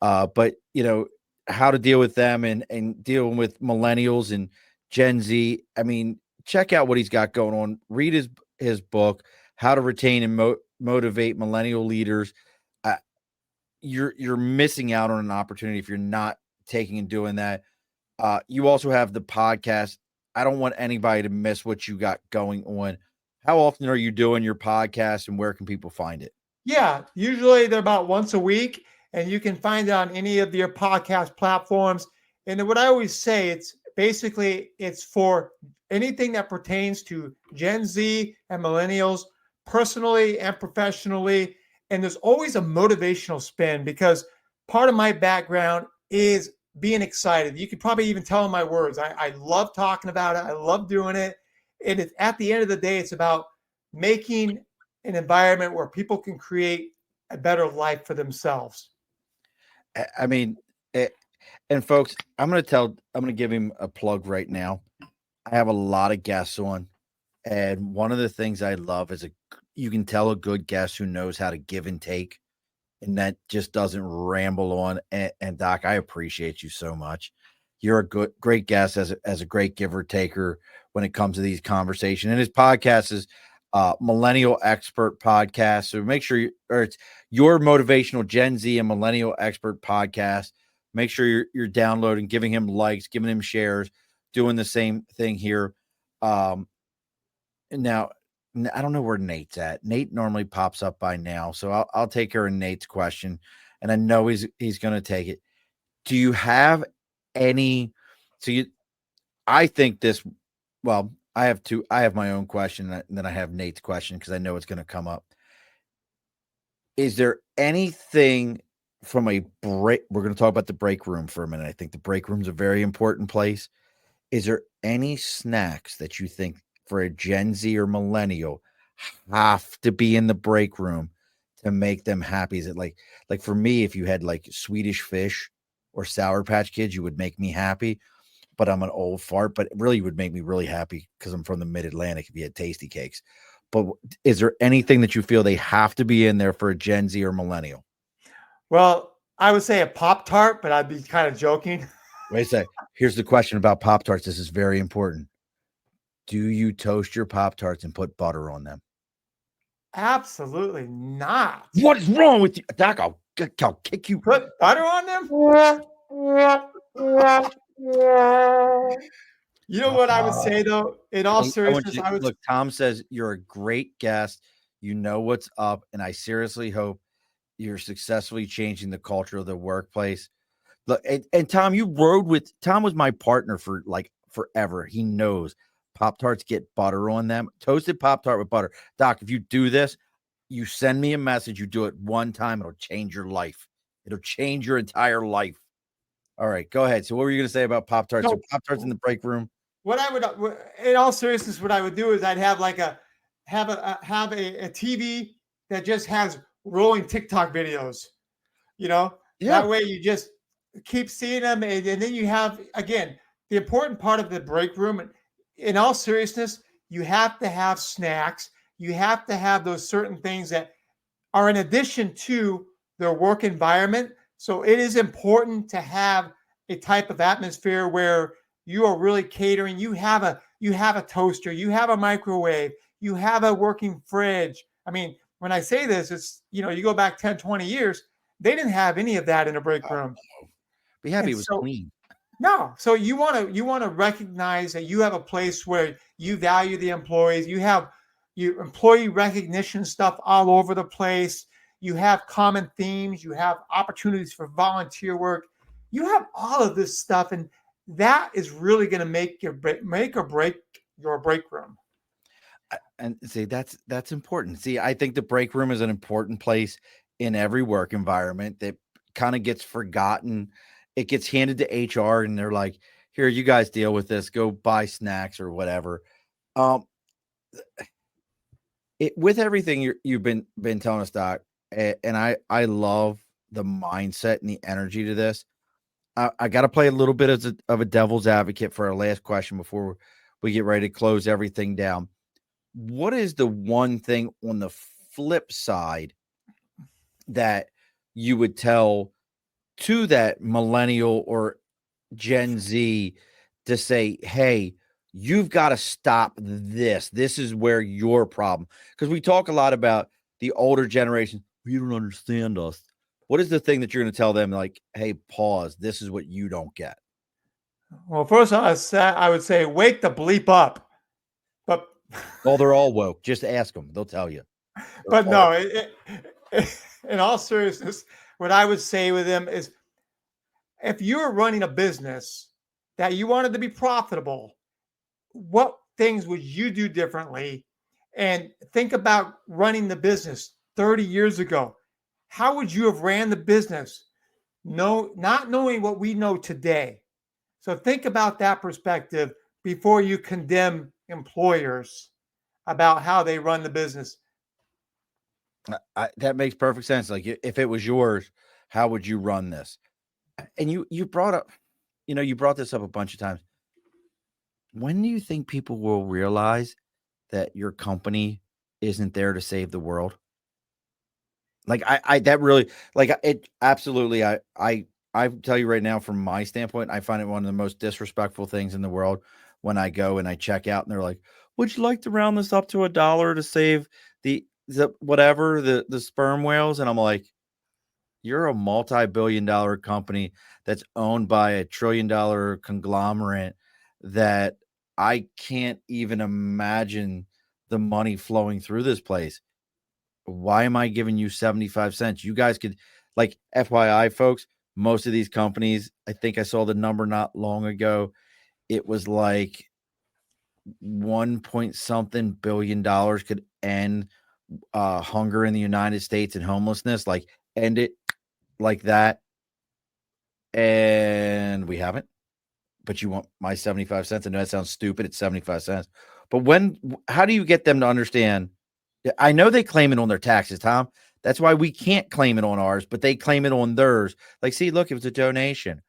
Speaker 1: how to deal with them and dealing with millennials and Gen Z. I mean, check out what he's got going on. Read his book, How to Retain and Motivate Millennial Leaders. Uh, you're missing out on an opportunity if you're not taking and doing that. You also have the podcast. I don't want anybody to miss what you got going on. How often are you doing your podcast and where can people find it?
Speaker 2: Yeah, usually they're about once a week, and you can find it on any of your podcast platforms. And then what I always say, it's for anything that pertains to Gen Z and millennials, personally and professionally. And there's always a motivational spin because part of my background is being excited. You could probably even tell in my words. I love talking about it. I love doing it. And at the end of the day, it's about making an environment where people can create a better life for themselves.
Speaker 1: I mean, and folks, I'm going to give him a plug right now. I have a lot of guests on, and one of the things I love is you can tell a good guest who knows how to give and take, and that just doesn't ramble on. And Doc, I appreciate you so much. You're a great guest as a great giver taker when it comes to these conversations. And his podcast is Millennial Expert Podcast. So make sure it's your motivational Gen Z and Millennial Expert Podcast. Make sure you're downloading, giving him likes, giving him shares, doing the same thing here. Now, I don't know where Nate's at. Nate normally pops up by now, so I'll take care of Nate's question, and I know he's going to take it. Do you have any? I think this. Well, I have two. I have my own question, and then I have Nate's question because I know it's going to come up. Is there anything from a break? We're going to talk about the break room for a minute. I think the break room is a very important place. Is there any snacks that you think for a Gen Z or millennial have to be in the break room to make them happy? Is it like for me, if you had like Swedish fish or Sour Patch Kids, you would make me happy. But I'm an old fart, but it really would make me really happy because I'm from the mid-Atlantic if you had Tasty Cakes. But is there anything that you feel they have to be in there for a Gen Z or millennial?
Speaker 2: Well, I would say a Pop-Tart, but I'd be kind of joking.
Speaker 1: Wait a sec. Here's the question about Pop-Tarts. This is very important. Do you toast your Pop-Tarts and put butter on them?
Speaker 2: Absolutely not.
Speaker 1: What is wrong with you? Doc, I'll kick you.
Speaker 2: Put butter on them? You know what I would say, though? In all seriousness,
Speaker 1: look, Tom says you're a great guest. You know what's up, and I seriously hope you're successfully changing the culture of the workplace. Look, and Tom, Tom was my partner for like forever. He knows Pop-Tarts get butter on them. Toasted Pop-Tart with butter. Doc, if you do this, you send me a message. You do it one time, it'll change your life. It'll change your entire life. All right, go ahead. So what were you going to say about Pop-Tarts? So Pop-Tarts in the break room?
Speaker 2: What I would, in all seriousness, what I would do is I'd have like a TV that just has rolling TikTok videos, that way you just keep seeing them. And then you have, again, the important part of the break room. In all seriousness, you have to have snacks. You have to have those certain things that are in addition to their work environment. So it is important to have a type of atmosphere where you are really catering. You have a toaster, you have a microwave, you have a working fridge. I mean, when I say this, it's, you go back 10, 20 years, they didn't have any of that in a break room.
Speaker 1: Be happy it was clean.
Speaker 2: No. So you want to recognize that you have a place where you value the employees. You have your employee recognition stuff all over the place. you have common themes, you have opportunities for volunteer work, you have all of this stuff, and that is really going to make or break your break room.
Speaker 1: And see, that's important. See, I think the break room is an important place in every work environment that kind of gets forgotten. It gets handed to HR and they're like, here, you guys deal with this, go buy snacks or whatever. Um, with everything you've been telling us, Doc, and I love the mindset and the energy to this. I got to play a little bit of a devil's advocate for our last question before we get ready to close everything down. What is the one thing on the flip side that you would tell to that millennial or Gen Z to say, hey, you've got to stop this. This is where your problem, because we talk a lot about the older generation. You don't understand us. What is the thing that you're going to tell them? Like, hey, pause. This is what you don't get.
Speaker 2: Well, first I would say wake the bleep up. But
Speaker 1: Well, they're all woke. Just ask them. They'll tell you.
Speaker 2: but no, in all seriousness, what I would say with them is if you're running a business that you wanted to be profitable, what things would you do differently? And think about running the business 30 years ago. How would you have ran the business? No, not knowing what we know today. So think about that perspective before you condemn employers about how they run the business.
Speaker 1: That makes perfect sense. Like, if it was yours, how would you run this? And you brought up, you brought this up a bunch of times. When do you think people will realize that your company isn't there to save the world? Like, I that really, like, it absolutely. I tell you right now, from my standpoint, I find it one of the most disrespectful things in the world when I go and I check out and they're like, "Would you like to round this up to $1 to save the whatever the sperm whales?" And I'm like, you're a multi-billion-dollar company that's owned by a trillion-dollar conglomerate that I can't even imagine the money flowing through this place. Why am I giving you 75 cents? You guys could, like, FYI, folks, most of these companies, I think I saw the number not long ago. It was like 1 point something billion dollars could end hunger in the United States and homelessness, like end it like that. And we haven't. But you want my 75 cents? I know that sounds stupid. It's 75 cents. But how do you get them to understand? I know they claim it on their taxes, Tom. That's why we can't claim it on ours, but they claim it on theirs. Like, see, look, it was a donation.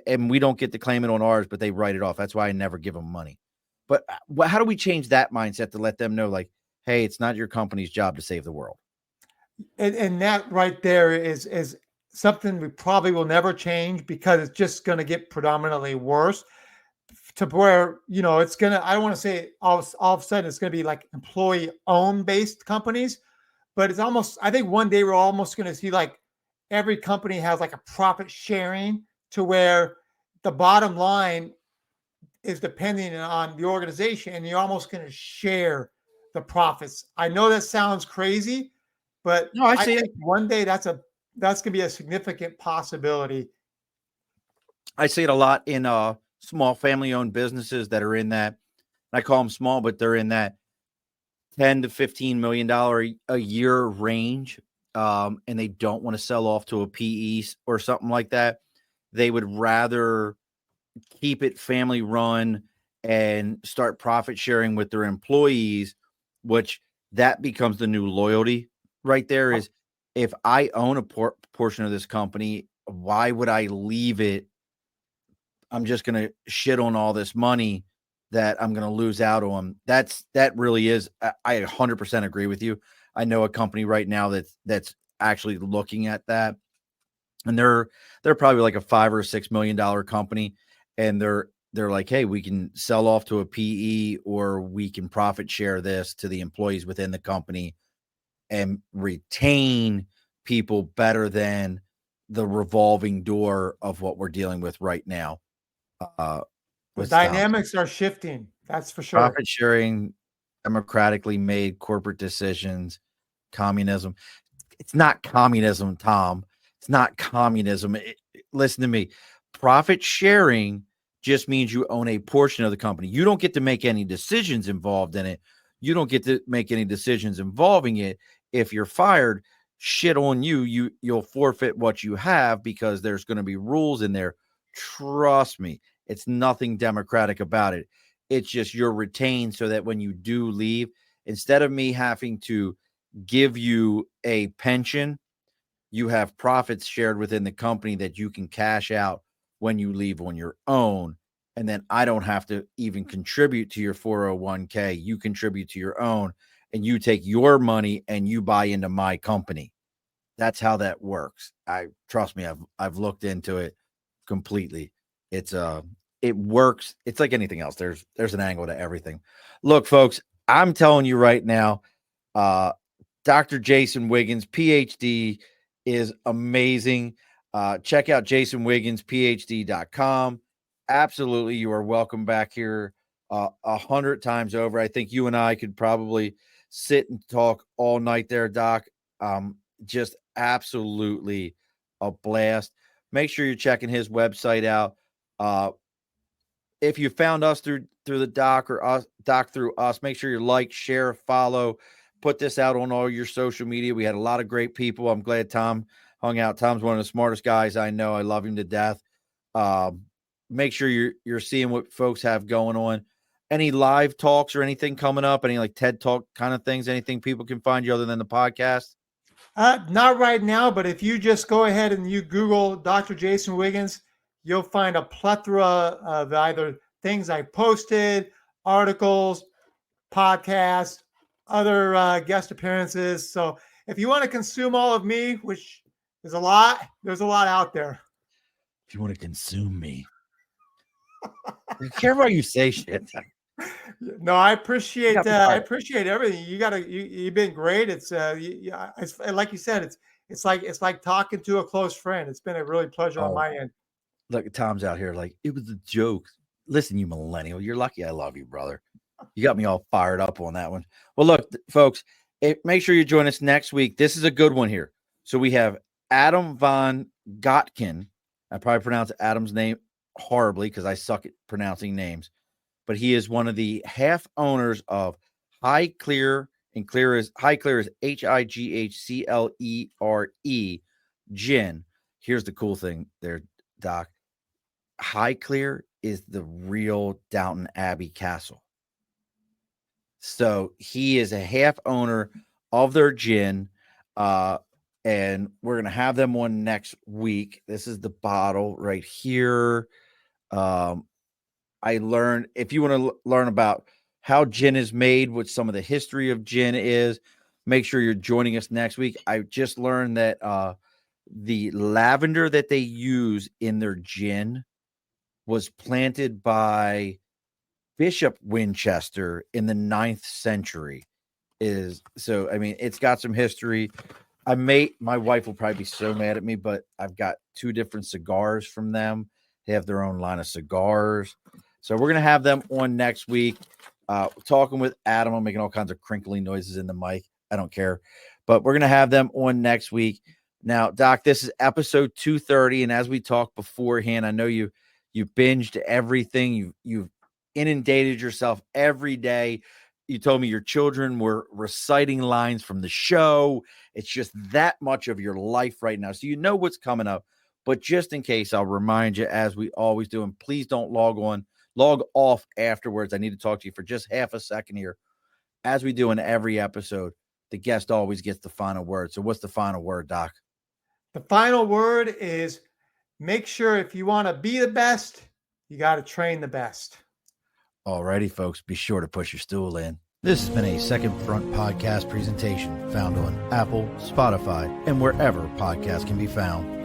Speaker 1: And we don't get to claim it on ours, but they write it off. That's why I never give them money. But how do we change that mindset to let them know, like, hey, it's not your company's job to save the world?
Speaker 2: And that right there is something we probably will never change because it's just going to get predominantly worse to where it's gonna. I don't want to say all of a sudden it's going to be like employee owned based companies, but it's almost. I think one day we're almost going to see like every company has like a profit sharing to where the bottom line is depending on the organization, and you're almost going to share the profits. I know that sounds crazy, but
Speaker 1: No, I
Speaker 2: I
Speaker 1: see it.
Speaker 2: think one day that's going to be a significant possibility.
Speaker 1: I see it a lot in small family-owned businesses that are in that. I call them small, but they're in that 10 to $15 million a year range, and they don't want to sell off to a PE or something like that. They would rather keep it family run and start profit sharing with their employees, which that becomes the new loyalty right there. Is, if I own a portion of this company, why would I leave it? I'm just going to shit on all this money that I'm going to lose out on. That really is. I 100% agree with you. I know a company right now that's actually looking at that, and they're probably like a $5 or $6 million company, and they're like, hey, we can sell off to a PE, or we can profit share this to the employees within the company and retain people better than the revolving door of what we're dealing with right now.
Speaker 2: The
Speaker 1: With Tom,
Speaker 2: dynamics are shifting. That's for sure.
Speaker 1: profit sharing, democratically made corporate decisions, communism. It's not communism, Tom. It's not communism. Listen to me. Profit sharing just means you own a portion of the company. You don't get to make any decisions involved in it. You don't get to make any decisions involving it. If you're fired, shit on you. You'll forfeit what you have because there's going to be rules in there. Trust me, it's nothing democratic about it. It's just you're retained so that when you do leave, instead of me having to give you a pension, you have profits shared within the company that you can cash out when you leave on your own. And then I don't have to even contribute to your 401k. You contribute to your own and you take your money and you buy into my company. That's how that works. Trust me, I've looked into it completely. It works. It's like anything else. There's an angle to everything. Look, folks, I'm telling you right now, Dr. Jason Wiggins, PhD, is amazing. Check out jasonwigginsphd.com. Absolutely, you are welcome back here 100 times over. I think you and I could probably sit and talk all night there, Doc. Just absolutely a blast. Make sure you're checking his website out. If you found us through the doc or us doc through us, make sure you like, share, follow, put this out on all your social media. We had a lot of great people. I'm glad Tom hung out. Tom's one of the smartest guys I know. I love him to death. Make sure you're seeing what folks have going on. Any live talks or anything coming up? Any like TED Talk kind of things? Anything people can find you other than the podcast?
Speaker 2: Not right now, but if you just go ahead and you Google Dr. Jason Wiggins, you'll find a plethora of either things I posted, articles, podcasts, other guest appearances. So if you want to consume all of me, which is a lot, there's a lot out there.
Speaker 1: If you want to consume me, be careful how you say shit.
Speaker 2: No, I appreciate everything. You've been great. It's like you said, it's like talking to a close friend. It's been a really pleasure on my end.
Speaker 1: Look, Tom's out here like it was a joke. Listen, you millennial, you're lucky I love you, brother. You got me all fired up on that one. Well, look, folks, make sure you join us next week. This is a good one here. So we have Adam von Gotkin. I probably pronounced Adam's name horribly because I suck at pronouncing names. But he is one of the half owners of High Clear, and High Clear is HIGHCLERE Gin. Here's the cool thing there, Doc. High Clear is the real Downton Abbey Castle. So he is a half owner of their gin. And we're going to have them on next week. This is the bottle right here. I learned, if you want to learn about how gin is made, what some of the history of gin is, make sure you're joining us next week. I just learned that the lavender that they use in their gin was planted by Bishop Winchester in the 9th century. So, I mean, it's got some history. My wife will probably be so mad at me, but I've got 2 different cigars from them. They have their own line of cigars. So we're going to have them on next week, talking with Adam. I'm making all kinds of crinkly noises in the mic. I don't care. But we're going to have them on next week. Now, Doc, this is episode 230. And as we talked beforehand, I know you binged everything. You've inundated yourself every day. You told me your children were reciting lines from the show. It's just that much of your life right now. So you know what's coming up. But just in case, I'll remind you, as we always do, and please don't log off afterwards. I need to talk to you for just half a second here. As we do in every episode, the guest always gets the final word. So what's the final word, Doc?
Speaker 2: The final word is make sure if you want to be the best, you got to train the best.
Speaker 1: All righty, folks, be sure to push your stool in. This has been a Second Front podcast presentation found on Apple, Spotify, and wherever podcasts can be found.